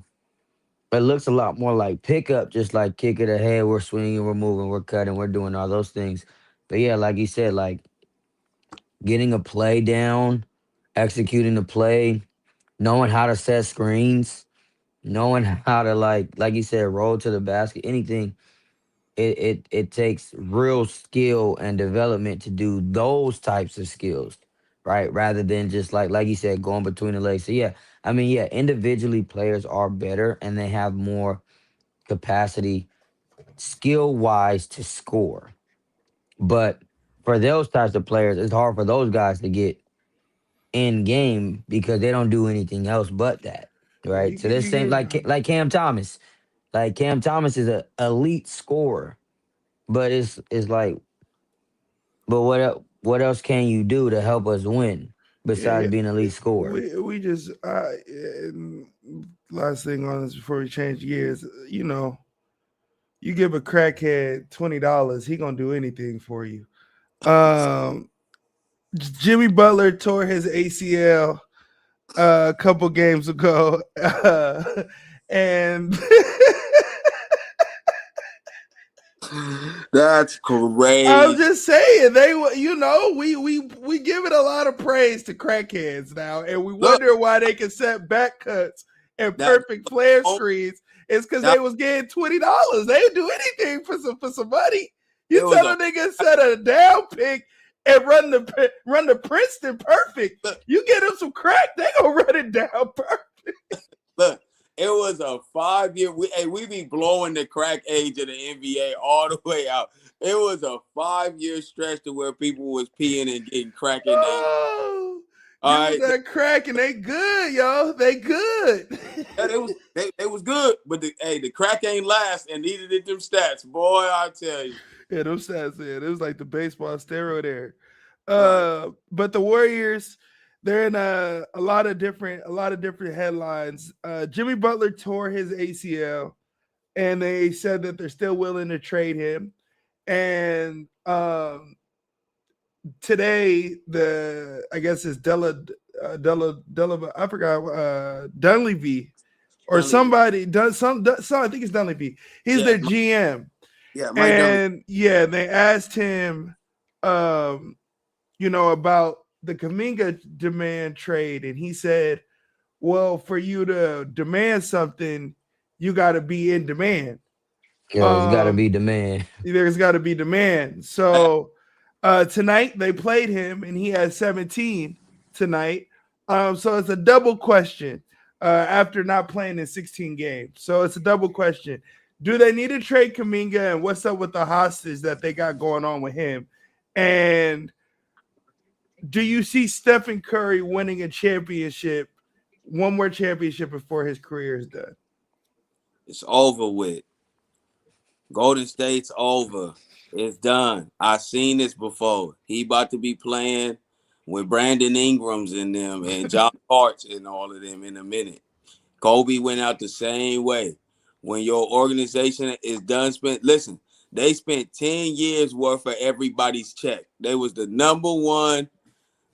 it looks a lot more like pickup, just like kick it ahead. We're swinging, we're moving, we're cutting, we're doing all those things. But yeah, like you said, like getting a play down, executing the play, knowing how to set screens, knowing how to like you said, roll to the basket, anything. It takes real skill and development to do those types of skills, right? Rather than just like you said, going between the legs. So yeah, I mean, yeah, individually players are better and they have more capacity skill wise to score. But for those types of players, it's hard for those guys to get in game because they don't do anything else but that. Yeah, Right. So this same like Cam Thomas. Like Cam Thomas is a elite scorer. But it's like, but what else can you do to help us win besides being an elite scorer? We just last thing on this before we change gears, you know, you give a crackhead $20, he gonna do anything for you. Jimmy Butler tore his ACL a couple games ago, and That's crazy. I'm just saying we give it a lot of praise to crackheads now, and we wonder why they can set back cuts and perfect flare screens. It's because they was getting $20. They would do anything for some money. You tell a nigga set a down pick and run the Princeton perfect. You get them some crack, they gonna run it down perfect. Look, it was a 5-year. We be blowing the crack age of the NBA all the way out. It was a 5-year stretch to where people was peeing and getting crack in there. That crack and they good, yo. They good. They was good, but the crack ain't last, and neither did them stats, boy. I tell you. Yeah, them stats. Yeah, it was like the baseball steroid era. But the Warriors, they're in a lot of different headlines. Jimmy Butler tore his ACL, and they said that they're still willing to trade him. And today, I guess it's I forgot Dunleavy or somebody does some. I think it's Dunleavy. He's their GM. Yeah, and they asked him, about the Kuminga demand trade, and he said, "Well, for you to demand something, you got to be in demand. There's got to be demand. There's got to be demand." So tonight they played him, and he had 17 tonight. So it's a double question after not playing in 16 games. So it's a double question. Do they need to trade Kuminga, and what's up with the hostage that they got going on with him? And do you see Stephen Curry winning a championship, one more championship before his career is done? It's over with. Golden State's over. It's done. I've seen this before. He about to be playing with Brandon Ingram's in them and John Hart's and all of them in a minute. Kobe went out the same way. When your organization is done listen, they spent 10 years worth of everybody's check. They was the number one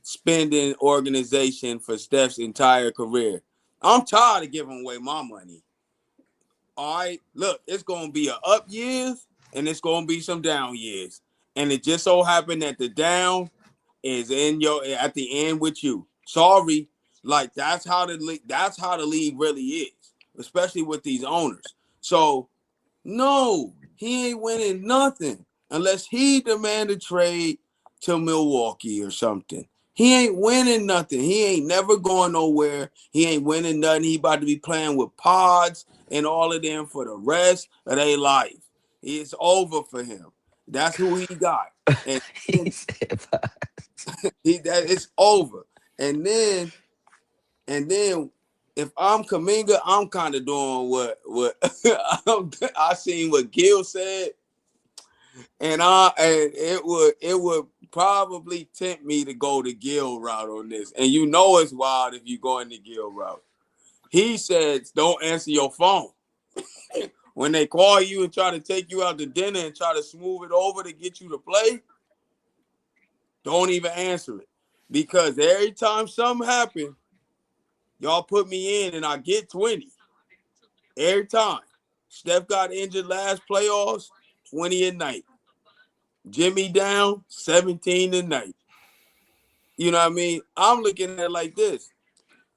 spending organization for Steph's entire career. I'm tired of giving away my money. All right, look, it's going to be an up years and it's going to be some down years. And it just so happened that the down is at the end with you. Sorry, like that's how the league really is, especially with these owners. So, no, he ain't winning nothing unless he demand a trade to Milwaukee or something. He ain't winning nothing. He ain't never going nowhere. He ain't winning nothing. He about to be playing with pods and all of them for the rest of their life. It's over for him. That's who he got. And He said, it's over. And then if I'm Kaminga, I'm kind of doing what I seen what Gil said, and it would probably tempt me to go the Gil route on this. And you know it's wild if you go in the Gil route. He said, "Don't answer your phone." When they call you and try to take you out to dinner and try to smooth it over to get you to play, don't even answer it. Because every time something happens, y'all put me in and I get 20. Every time. Steph got injured last playoffs, 20 a night. Jimmy down, 17 a night. You know what I mean? I'm looking at it like this.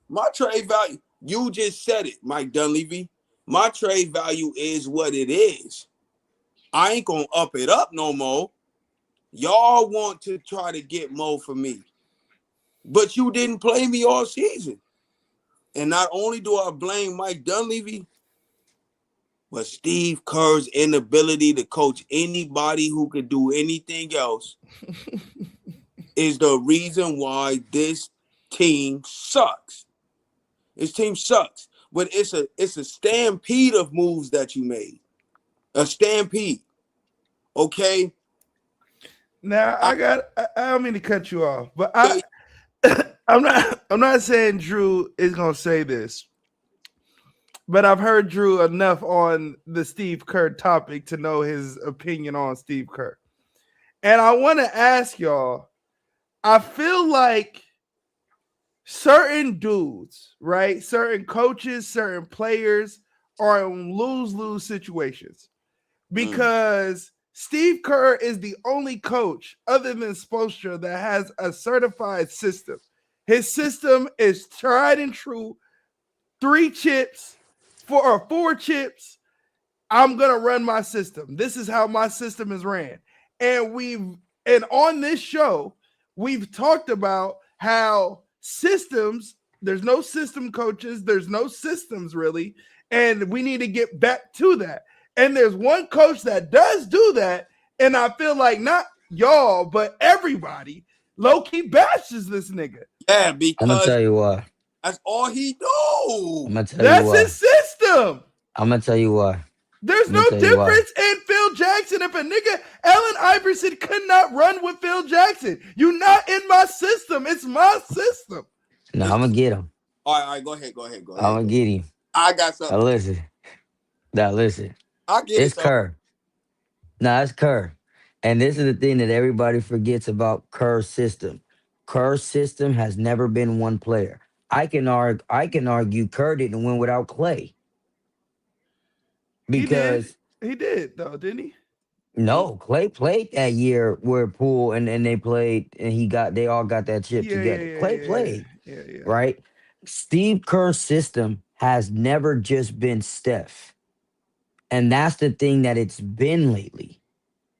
My trade value, you just said it, Mike Dunleavy. My trade value is what it is. I ain't gonna up it up no more. Y'all want to try to get Mo for me. But you didn't play me all season. And not only do I blame Mike Dunleavy, but Steve Kerr's inability to coach anybody who could do anything else is the reason why this team sucks. This team sucks. But it's a stampede of moves that you made. A stampede. Okay? Now I don't mean to cut you off, but I'm not saying Drew is gonna say this, but I've heard Drew enough on the Steve Kerr topic to know his opinion on Steve Kerr. And I want to ask y'all, I feel like certain dudes, right? Certain coaches, certain players are in lose-lose situations because Steve Kerr is the only coach other than Spoelstra that has a certified system. His system is tried and true. 3 chips, 4 chips. I'm gonna run my system. This is how my system is ran. And on this show, we've talked about how systems, there's no system coaches, there's no systems really, and we need to get back to that. And there's one coach that does do that, and I feel like not y'all, but everybody low-key bashes this nigga. Yeah, I'm because gonna tell you why. that's all he do. I'm gonna tell you why. That's his system. I'm gonna tell you why. There's no difference in Phil Jackson. If a nigga, Allen Iverson could not run with Phil Jackson. You're not in my system. It's my system. No, I'm gonna get him. All right, go ahead. I'm gonna get him. I got something. Now listen. I get It's Kerr. No, it's Kerr. And this is the thing that everybody forgets about Kerr's system. Kerr's system has never been one player. I can argue Kerr didn't win without Clay. Because he did though, didn't he? No, Clay played that year where Poole and they played and they all got that chip together. Clay played. Right? Steve Kerr's system has never just been Steph. And that's the thing that it's been lately.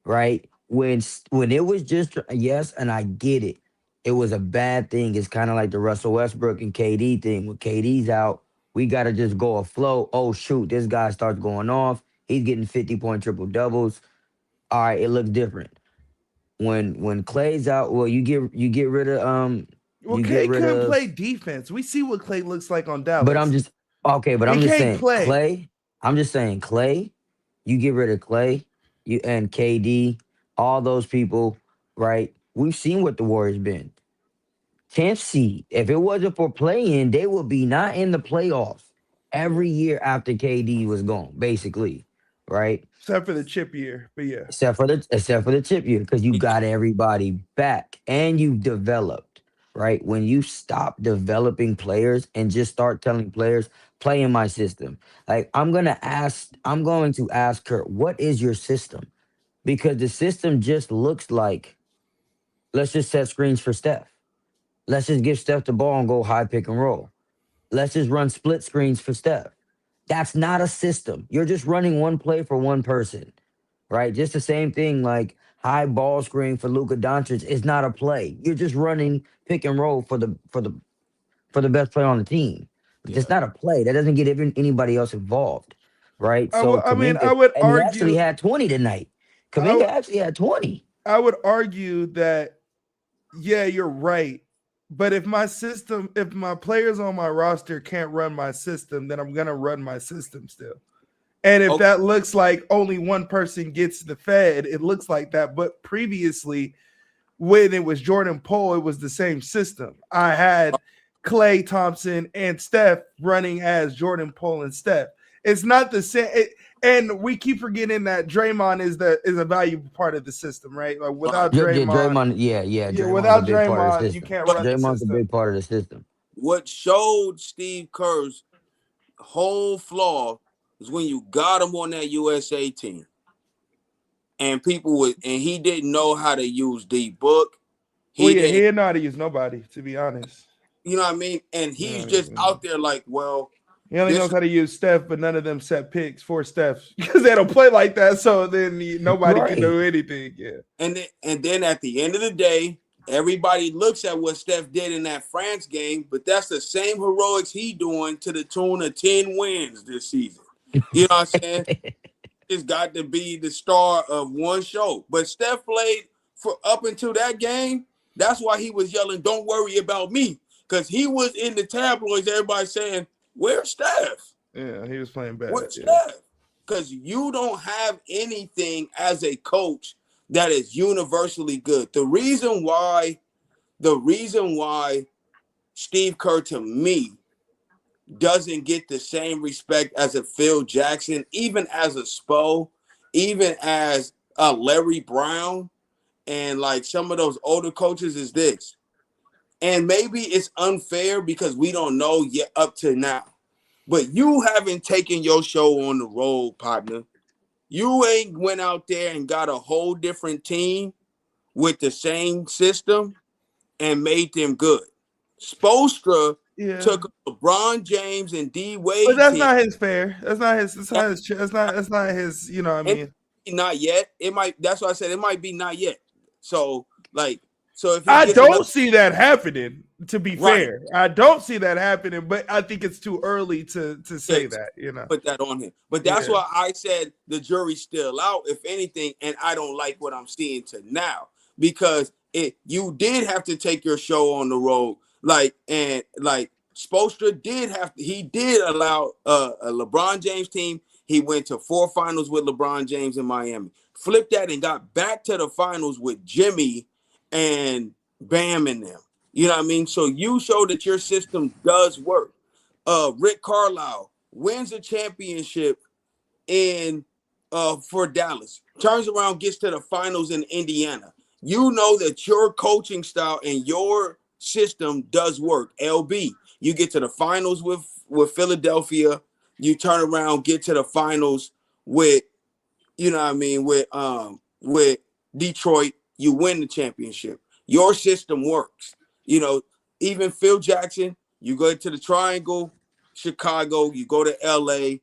Right? When it was just yes, and I get it. It was a bad thing. It's kind of like the Russell Westbrook and KD thing. When KD's out, we got to just go afloat. Oh, shoot, this guy starts going off. He's getting 50-point triple-doubles. All right, it looks different. When Clay's out, well, you get rid of Well, Clay couldn't play defense. We see what Clay looks like on Dallas. But I'm just saying Clay. I'm just saying Clay. You get rid of Clay, and KD, all those people, right? We've seen what the Warriors been. 10th seed. If it wasn't for playing, they would be not in the playoffs every year after KD was gone, basically, right? Except for the chip year, but yeah. Except for the chip year, because you got everybody back and you developed, right? When you stop developing players and just start telling players, play in my system. Like I'm going to ask her, what is your system? Because the system just looks like, let's just set screens for Steph. Let's just give Steph the ball and go high pick and roll. Let's just run split screens for Steph. That's not a system. You're just running one play for one person, right? Just the same thing like high ball screen for Luka Doncic is not a play. You're just running pick and roll for the best player on the team. It's not a play. That doesn't get anybody else involved, right? So I mean, Kaminga, and he actually had 20 tonight. I, Kaminga actually had 20. I would argue that, yeah, you're right. But if my players on my roster can't run my system, then I'm gonna run my system still. And if Okay. that looks like only one person gets the fed, it looks like that. But previously, when it was Jordan Poole, it was the same system. I had Klay Thompson and Steph running as Jordan Poole and Steph. It's not the same. And we keep forgetting that Draymond is a valuable part of the system, right? Like without Draymond, Draymond, Draymond's a without big part of the Draymond, you system. can't But run the Draymond's a system. big part of the system. what showed Steve Kerr's whole flaw is when you got him on that USA team, and he didn't know how to use D Book. He didn't know how to use nobody, to be honest. You know what I mean? And he's just out there like, well, he only knows how to use Steph, but none of them set picks for Steph because they don't play like that. So then nobody can do anything. Yeah. And then at the end of the day, everybody looks at what Steph did in that France game, but that's the same heroics he doing to the tune of 10 wins this season. You know what I'm saying? It's got to be the star of one show. But Steph played for up until that game. That's why he was yelling, "Don't worry about me," because he was in the tabloids. Everybody saying, "Where's Steph?" Yeah, he was playing bad. Where's Steph? Because you don't have anything as a coach that is universally good. The reason why Steve Kerr to me doesn't get the same respect as a Phil Jackson, even as a Spo, even as a Larry Brown, and like some of those older coaches is this. And maybe it's unfair because we don't know yet up to now. But you haven't taken your show on the road, partner. You ain't went out there and got a whole different team with the same system and made them good. Spoelstra took LeBron James and D Wade. But that's not his fair. That's not his. That's not his. You know what I mean? Not yet. It might. That's why I said it might be not yet. So if I don't see that happening. To be fair, I don't see that happening. But I think it's too early to say that. You know, put that on him. But that's why I said the jury's still out, if anything, and I don't like what I'm seeing to now because you did have to take your show on the road, like Spoelstra did allow a LeBron James team. He went to 4 finals with LeBron James in Miami. Flipped that and got back to the finals with Jimmy and Bam in them. You know what I mean? So you show that your system does work. Rick Carlisle wins a championship for Dallas. Turns around, gets to the finals in Indiana. You know that your coaching style and your system does work. LB, you get to the finals with Philadelphia. You turn around, get to the finals with, you know what I mean, with Detroit. You win the championship. Your system works. You know, even Phil Jackson, you go to the Triangle, Chicago, you go to LA,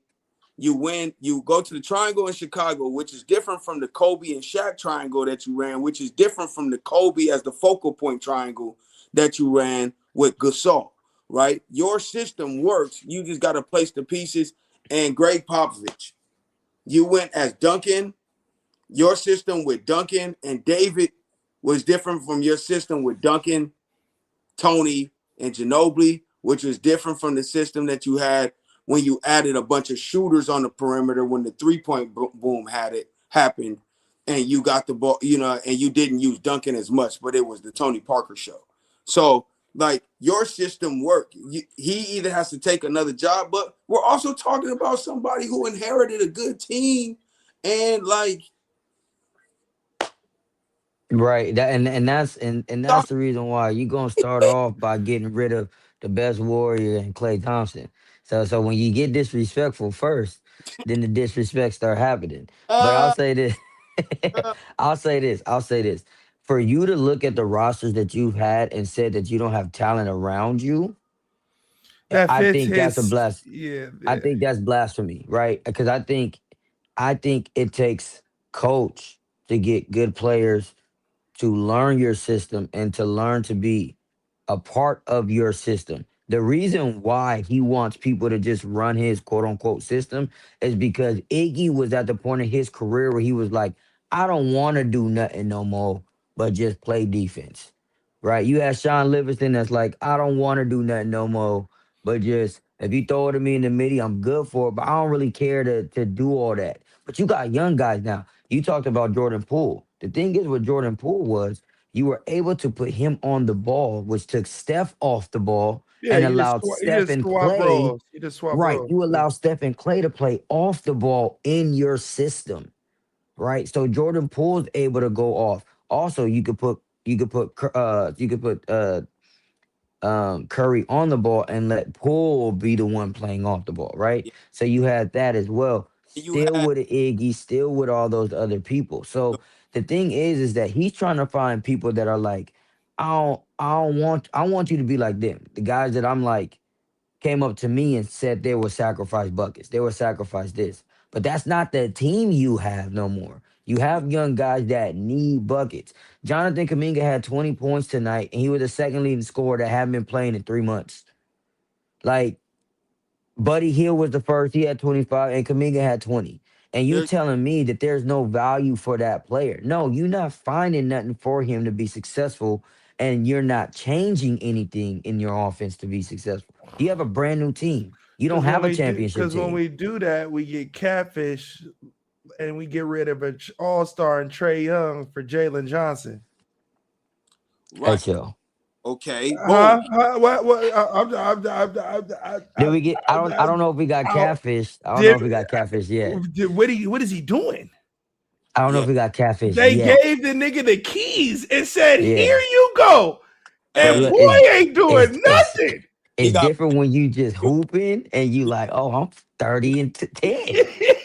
you win, you go to the Triangle in Chicago, which is different from the Kobe and Shaq Triangle that you ran, which is different from the Kobe as the focal point triangle that you ran with Gasol, right? Your system works. You just got to place the pieces. And Greg Popovich, you went as Duncan. Your system with Duncan and David was different from your system with Duncan, Tony, and Ginobili, which was different from the system that you had when you added a bunch of shooters on the perimeter when the three-point boom happened, and you got the ball, you know, and you didn't use Duncan as much, but it was the Tony Parker show. So, like, your system worked. He either has to take another job, but we're also talking about somebody who inherited a good team and, like, right. That's the reason why you're gonna start off by getting rid of the best warrior and Klay Thompson. So when you get disrespectful first, then the disrespect start happening. But I'll say this. I'll say this. For you to look at the rosters that you've had and said that you don't have talent around you, I think that's a I think that's blasphemy, right? Because I think it takes coach to get good players to learn your system and to learn to be a part of your system. The reason why he wants people to just run his quote unquote system is because Iggy was at the point of his career where he was like, I don't want to do nothing no more but just play defense. Right? You have Sean Livingston that's like, I don't want to do nothing no more, but just if you throw it to me in the midi, I'm good for it. But I don't really care to do all that. But you got young guys now. You talked about Jordan Poole. The thing is with Jordan Poole was you were able to put him on the ball, which took Steph off the ball Yeah, and you just allowed you Steph just and swap Clay. roles. You just swap Right. roles. You allow Steph and Clay to play off the ball in your system. Right. So Jordan Poole's able to go off. Also, you could put Curry on the ball and let Poole be the one playing off the ball, right? Yeah. So you had that as well. You Still had with Iggy, still with all those other people. So the thing is that he's trying to find people that are like, I want you to be like them. The guys that I'm like came up to me and said they will sacrifice buckets. They will sacrifice this. But that's not the team you have no more. You have young guys that need buckets. Jonathan Kaminga had 20 points tonight, and he was the second leading scorer that hadn't been playing in 3 months. Like, Buddy Hield was the first. He had 25, and Kaminga had 20. And you there, telling me that there's no value for that player. No, you're not finding nothing for him to be successful, and you're not changing anything in your offense to be successful. You have a brand new team. You don't have a championship When team. we do that, we get catfish and we get rid of an all-star and Trey Young for Jalen Johnson. Hey, right. chill. Okay. Huh? Boom. What? Did we get? I don't know if we got catfish. I don't know Did, if we got catfish yet. what is he doing? I don't know Yeah. if we got catfish They yet. gave the nigga the keys and said, "Here Yeah. you go." But And Hey, look, boy ain't doing it's nothing. he it's got different when you just hooping and you like, oh, I'm 30 and 10.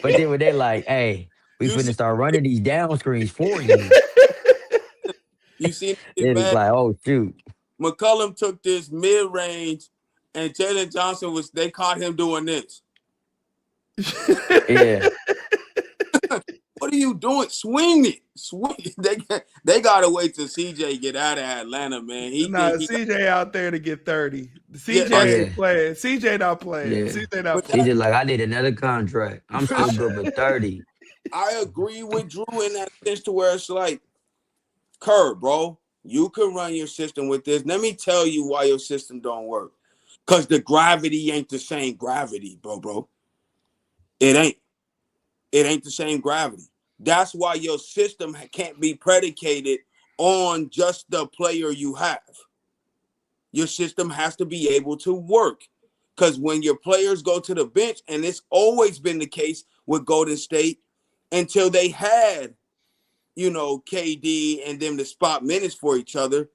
But then when they like, hey, we you finna see start running these down screens for you. you seen it Then it's bad. like, oh shoot. McCullum took this mid range, and Jalen Johnson they caught him doing this. Yeah. What are you doing? Swing it, swing. They gotta wait till CJ get out of Atlanta, man. He Nah, think he got, CJ out there to get 30. yeah. CJ Oh That's ain't yeah. playing. CJ not playing. Yeah. CJ not but He's that, playing. just like, I need another contract. I'm For I, still sure. good for 30. I agree with Drew in that sense to where it's like, Kerr, bro, you can run your system with this. Let me tell you why your system don't work. Cause the gravity ain't the same gravity, bro. It ain't. It ain't the same gravity. That's why your system can't be predicated on just the player you have. Your system has to be able to work. Because when your players go to the bench, and it's always been the case with Golden State until they had, KD and them to spot minutes for each other,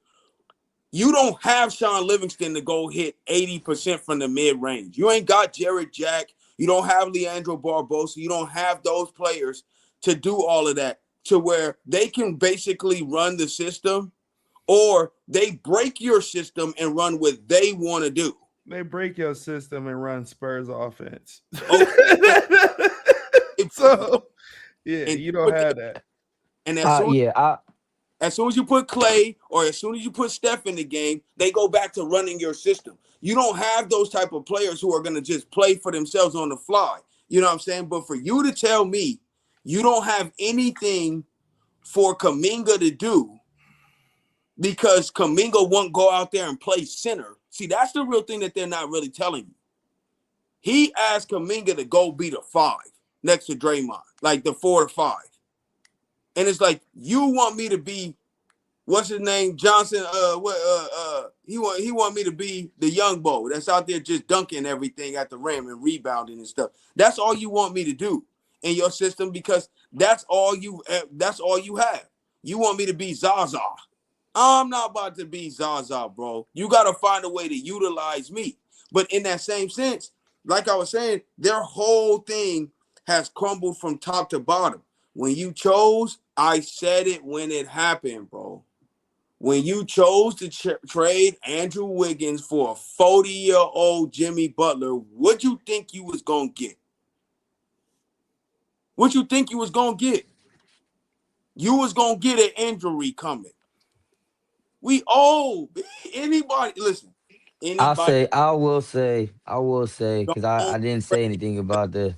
you don't have Sean Livingston to go hit 80% from the mid range. You ain't got Jared Jack. You don't have Leandro Barbosa. You don't have those players to do all of that to where they can basically run the system, or they break your system and run what they want to do. They break your system and run Spurs offense. Okay. So, yeah, and, you don't have that. and Yeah, as soon as you put Clay or as soon as you put Steph in the game, they go back to running your system. You don't have those type of players who are going to just play for themselves on the fly. You know what I'm saying? But for you to tell me you don't have anything for Kaminga to do because Kaminga won't go out there and play center. See, that's the real thing that they're not really telling you. He asked Kaminga to go be the 5 next to Draymond, like the 4 to 5. And it's like, you want me to be, what's his name, Johnson? He want me to be the young Bo that's out there just dunking everything at the rim and rebounding and stuff. That's all you want me to do in your system because that's all you have. You want me to be Zaza. I'm not about to be Zaza, bro. You got to find a way to utilize me. But in that same sense, like I was saying, their whole thing has crumbled from top to bottom. When you chose, I said it when it happened, bro. When you chose to trade Andrew Wiggins for a 40-year-old Jimmy Butler, what you think you was going to get? What you think you was going to get? You was going to get an injury coming. Anybody, listen, Anybody I will say, because I don't didn't say credit. anything about the.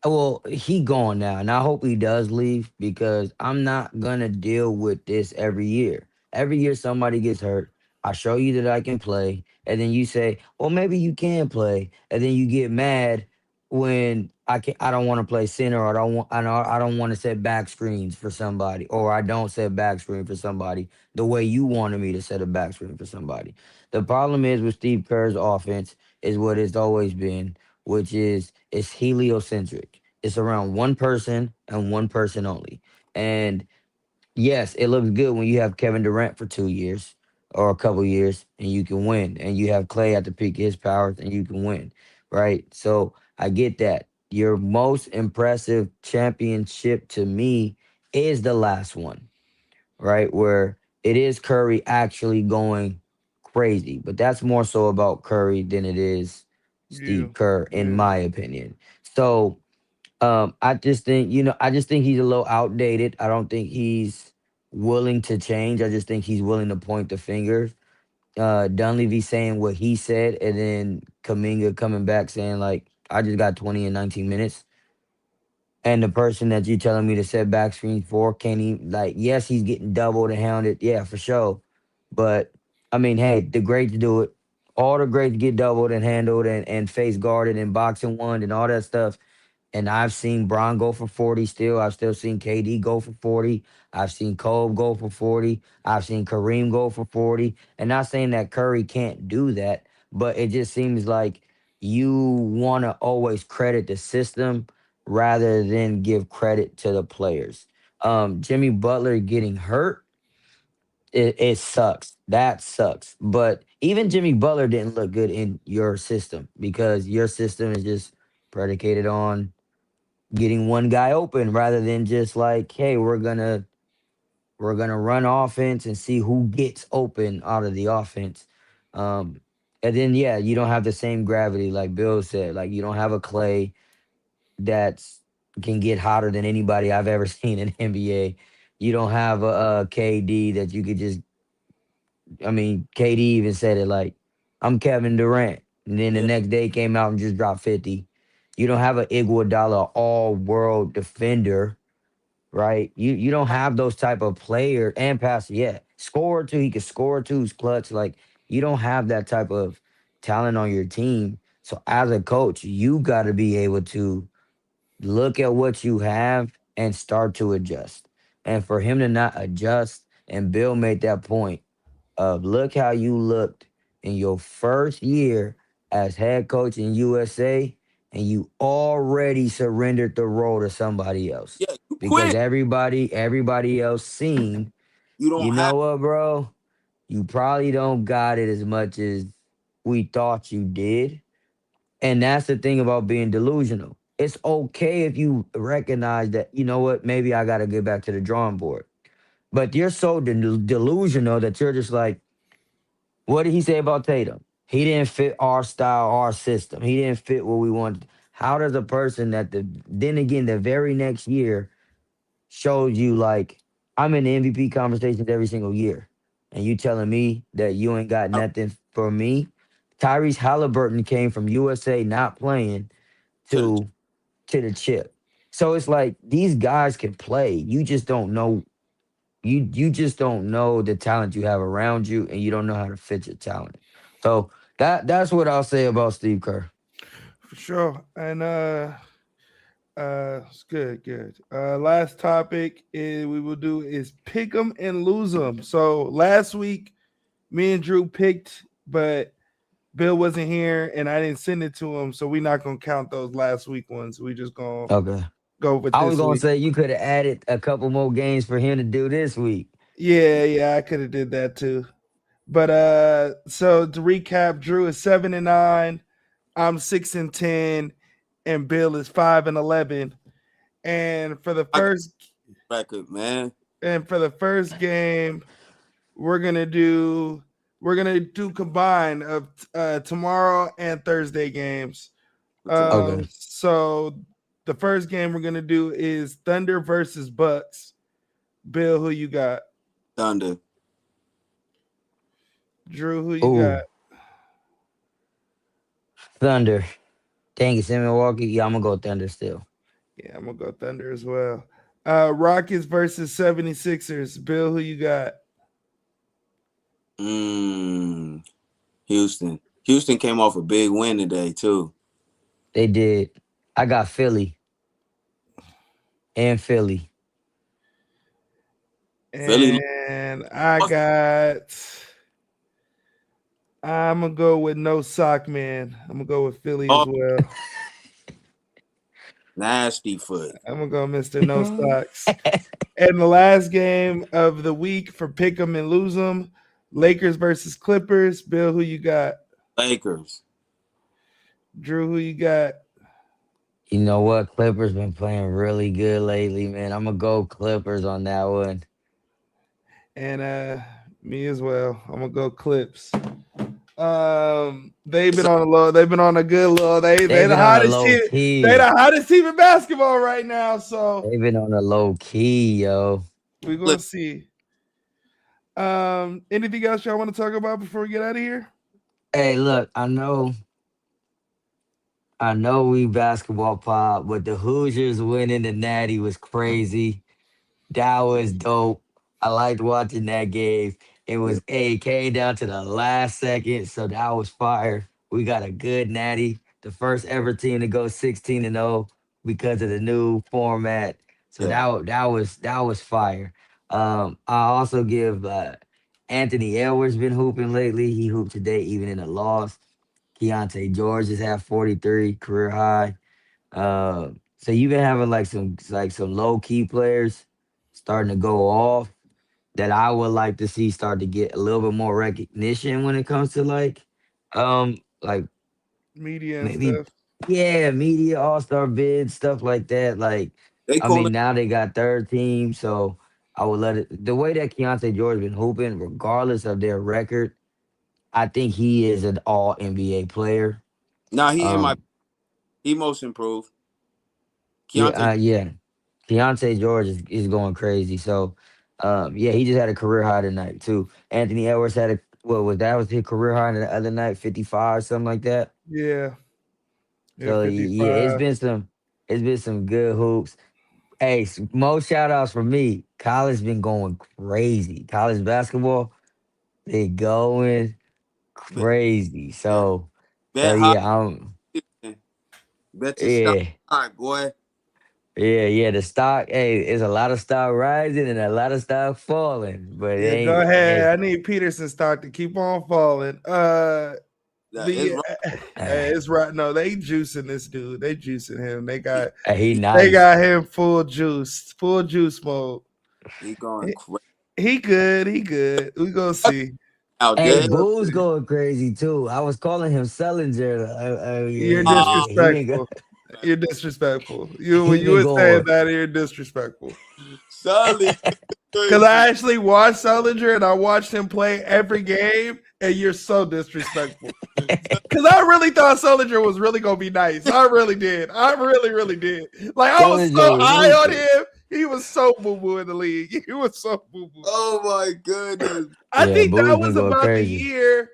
Well, he gone now, and I hope he does leave because I'm not gonna deal with this every year. Every year somebody gets hurt. I show you that I can play, and then you say, "Well, maybe you can play," and then you get mad when I can. I don't want to play center, or I don't want to set back screens for somebody, or I don't set back screen for somebody the way you wanted me to set a back screen for somebody. The problem is with Steve Kerr's offense is what it's always been, which is it's heliocentric. It's around one person and one person only. And yes, it looks good when you have Kevin Durant for 2 years or a couple years and you can win. And you have Clay at the peak of his powers and you can win. Right. So I get that. Your most impressive championship to me is the last one, right? Where it is Curry actually going crazy. But that's more so about Curry than it is Steve You. Kerr, in Yeah. my opinion. So I just think, I just think he's a little outdated. I don't think he's willing to change. I just think he's willing to point the finger. Dunleavy saying what he said, and then Kaminga coming back saying like, "I just got 20 and 19 minutes." And the person that you're telling me to set back screen for can't even, like, yes, he's getting doubled and hounded, yeah, for sure. But I mean, hey, the greats do it. All the greats get doubled and handled and face guarded and boxing one and all that stuff. And I've seen Bron go for 40 still. I've still seen KD go for 40. I've seen Cole go for 40. I've seen Kareem go for 40. And not saying that Curry can't do that, but it just seems like you want to always credit the system rather than give credit to the players. Jimmy Butler getting hurt, it sucks. That sucks. But even Jimmy Butler didn't look good in your system because your system is just predicated on getting one guy open rather than just like, hey, we're gonna run offense and see who gets open out of the offense. Um, and then yeah, you don't have the same gravity like Bill said. Like you don't have a Clay that's can get hotter than anybody I've ever seen in NBA. You don't have a KD that you could just. I mean, KD even said it like, "I'm Kevin Durant," and then the Yeah, next day came out and just dropped 50. You don't have an Iguodala all-world defender, right? You don't have those type of player and passer. Yeah, score too. He can score too. He's clutch. Like you don't have that type of talent on your team. So as a coach, you got to be able to look at what you have and start to adjust. And for him to not adjust, and Bill made that point of look how you looked in your first year as head coach in USA, and you already surrendered the role to somebody else yeah. You because quit. everybody else seen, You you don't have. know what, bro? You probably don't got it as much as we thought you did. And that's the thing about being delusional. It's okay if you recognize that, you know what, maybe I got to get back to the drawing board. But you're so delusional that you're just like, what did he say about Tatum? He didn't fit our style, our system. He didn't fit what we wanted. How does a person that then again the very next year shows you like I'm in the MVP conversations every single year, and you telling me that you ain't got nothing for me? Tyrese Halliburton came from USA not playing To the to the chip. So it's like these guys can play. You just don't know you just don't know the talent you have around you and you don't know how to fit your talent. So that's what I'll say about Steve Kerr. For sure. And it's good, good. Last topic we will do is pick them and lose them. So last week, me and Drew picked, but Bill wasn't here and I didn't send it to him. So we're not gonna count those last week ones. We just gonna Okay. go with I was this gonna week. say you could have added a couple more games for him to do this week. Yeah, I could have did that too. But so to recap, Drew is 7-9, I'm 6-10, and Bill is 5-11. And for the I got first record, man. game, we're gonna do combine of tomorrow and Thursday games. Okay. So the first game we're gonna do is Thunder versus Bucks. Bill, who you got? Thunder. Drew, who you got? Ooh. Thunder. Dang, it's in Milwaukee. Yeah, I'm gonna go Thunder still. Yeah, I'm gonna go Thunder as well. Rockets versus 76ers. Bill, who you got? Mm, Houston. Houston came off a big win today too. They did. I got Philly and Philly. Philly. And I'm gonna go with no sock man. I'm gonna go with Philly as Oh, well. nasty foot. I'm gonna go Mr. No Socks. And the last game of the week for pick 'em and lose 'em, Lakers versus Clippers. Bill, who you got? Lakers. Drew, who you got? You know what? Clippers been playing really good lately, man. I'm gonna go Clippers on that one. And me as well. I'm gonna go Clips. They've been on a low. They've been on a good low. They They've the been on a hottest low team. They key. the hottest team in basketball right now. So They've been on a low key, yo. we're gonna see. Anything else y'all want to talk about before we get out of here? Hey, look, I know we basketball pop, but the Hoosiers winning the Natty was crazy. That was dope. I liked watching that game. It came down to the last second, so that was fire. We got a good Natty, the first ever team to go 16-0 because of the new format. So Yeah. that was fire. I also give Anthony Edwards been hooping lately. He hooped today, even in a loss. Keontae George has had 43 career high. So you've been having like some low key players starting to go off that I would like to see start to get a little bit more recognition when it comes to like Media and maybe stuff. yeah, media all-star bids, stuff like that. Like They I call mean it. now they got third team, so I would let it the way that Keontae George been hooping, regardless of their record, I think he is an all NBA player. Now Um he most improved. yeah, Keontae. yeah. Keontae George is going crazy. So, yeah, he just had a career high tonight too. Anthony Edwards had a what was that was his career high the other night, 55, something like that. Yeah. Yeah, So yeah, 55. it's been some good hoops. Hey, most shout outs for me. College been going crazy. College basketball, they going Bet, crazy. yeah. So Bet high. yeah, Bet your stock yeah. high, boy. Yeah. The stock, hey, it's a lot of stock rising and a lot of stock falling, but it Yeah, go ain't. ahead. Hey, I need Peterson stock to keep on falling. It's The right. it's right. No, they juicing this dude. They juicing him. he They nice. got him full juice mode. He going He, crazy he good. He good. We gonna see. out Hey, We there. gonna Boo's see. going crazy too. I was calling him Sellinger. You're Oh, He been disrespectful. You're disrespectful. You when he you been were saying going. that, you're disrespectful. Sully Because I crazy. actually watched Sullinger and I watched him play every game, and you're so disrespectful. Because I really thought Sullinger was really gonna be nice. I really did. I really, really did. Like I was Sellinger so was high on hooping. him. He was so boo boo in the league. He was so boo boo. Oh my goodness. I Yeah, think Boo's that been was going about the crazy. year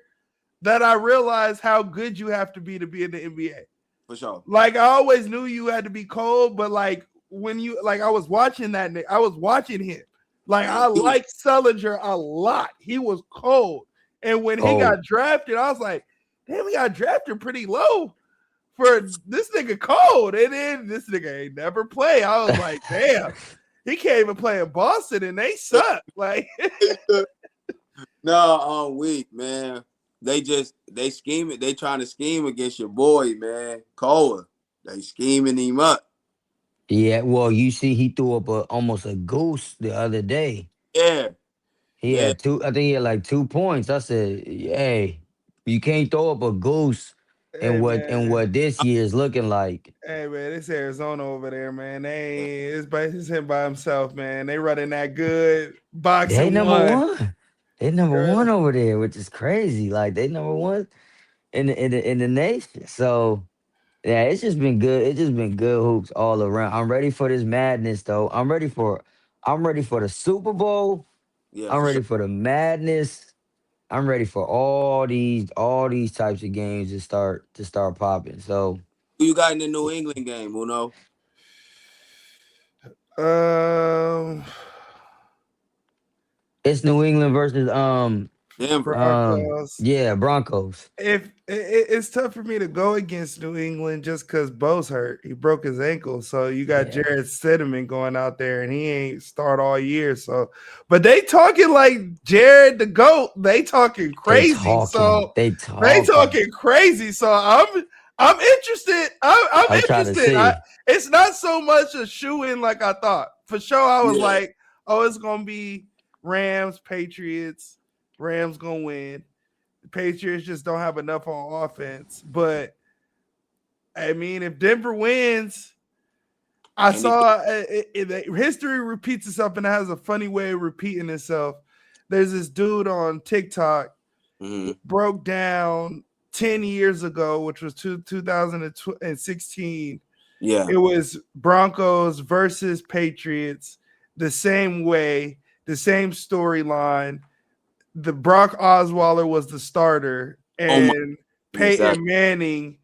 that I realized how good you have to be in the NBA. For sure. Like I always knew you had to be cold, but like when you like I was watching I was watching him. Like And I he was liked Sullinger a lot. He was cold. And when he Cold. got drafted, I was like, damn, he got drafted pretty low for this nigga cold. And then this nigga ain't never play. I was like, damn, he can't even play in Boston and they suck. Like no, I'm weak, man. They scheming. They trying to scheme against your boy, man. Cole. They scheming him up. Yeah, well, you see, he threw up almost a goose the other day. Yeah, He yeah. had two. I think he had like 2 points. I said, "Hey, you can't throw up a goose." And hey what man. this year is looking like? Hey man, it's Arizona over there, man. It's him by himself, man. They running that good They boxing number one. one. They number Yeah. one over there, which is crazy. Like they number one in the nation. So yeah, it's just been good. It's just been good hoops all around. I'm ready for this madness though. I'm ready for the Super Bowl. Yeah, I'm for sure. ready for the madness. I'm ready for all these types of games to start popping. So Who you got in the New England game, Uno? Um, it's New England versus Denver. Broncos. yeah, Broncos. If it's tough for me to go against New England just because Bo's hurt, he broke his ankle. So you got Yeah. Jared Stidham going out there, and he ain't start all year. So, but they talking like Jared the GOAT. They talking crazy. They They talking. talking crazy. So I'm interested. I'm I'm trying to interested. see. It's not so much a shoe in like I thought. For sure, I was Yeah. like, oh, it's gonna be Rams, Patriots. Rams gonna win. The Patriots just don't have enough on offense. But I mean, if Denver wins, I saw history repeats itself, and it has a funny way of repeating itself. There's this dude on TikTok broke down 10 years ago, which was 2016. Yeah. It was Broncos versus Patriots, the same way, the same storyline. The Brock Osweiler was the starter, and Peyton Manning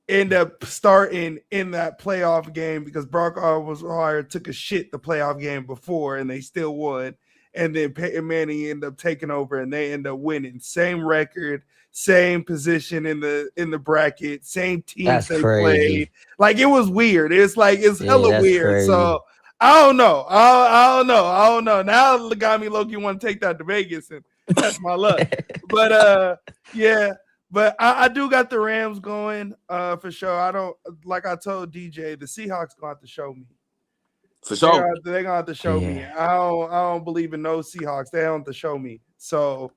ended up starting in that playoff game because Brock Osweiler took a shit the playoff game before, and they still won. And then Peyton Manning ended up taking over, and they ended up winning. Same record, same position in the bracket, same teams That's they crazy. played. Like, it was weird. It's hella that's weird. crazy. So I don't know. I don't know. Now got me low-key want to take that to Vegas and that's my luck. But yeah. But I do got the Rams going for sure. I don't, like I told DJ, the Seahawks gonna have to show me. For sure. They're gonna have to show me. I don't believe in no Seahawks. They don't have to show me. So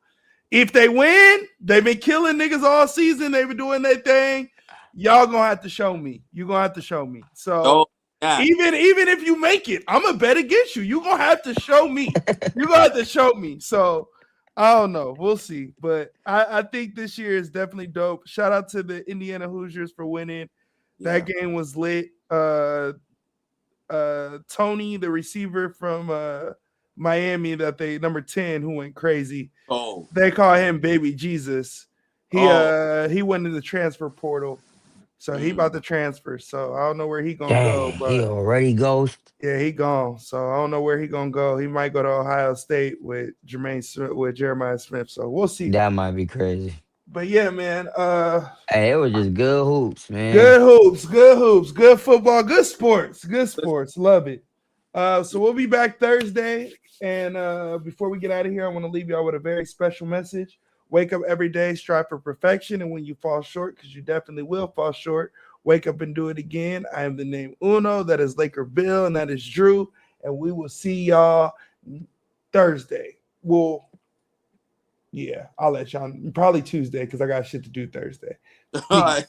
if they win, they've been killing niggas all season. They've been doing their thing. Y'all gonna have to show me. You're gonna have to show me. So even if you make it, I'm gonna bet against you. You're gonna have to show me. You're gonna have to show me. So I don't know. We'll see. But I think this year is definitely dope. Shout out to the Indiana Hoosiers for winning. That game was lit. Tony, the receiver from Miami, that they number 10, who went crazy. Oh, they call him Baby Jesus. He went in the transfer portal, so he about to transfer. So I don't know where he gonna go. But he already goes. Yeah, he gone. So I don't know where he gonna go. He might go to Ohio State with Jeremiah Smith. So we'll see. That might be crazy. But yeah, man. Hey, it was just good hoops, man. Good hoops, good football, good sports. Love it. So we'll be back Thursday. And before we get out of here, I want to leave y'all with a very special message. Wake up every day, strive for perfection. And when you fall short, because you definitely will fall short, wake up and do it again. I am the name Uno. That is Laker Bill, and that is Drew. And we will see y'all Thursday. Yeah, I'll let y'all. Probably Tuesday because I got shit to do Thursday. all right.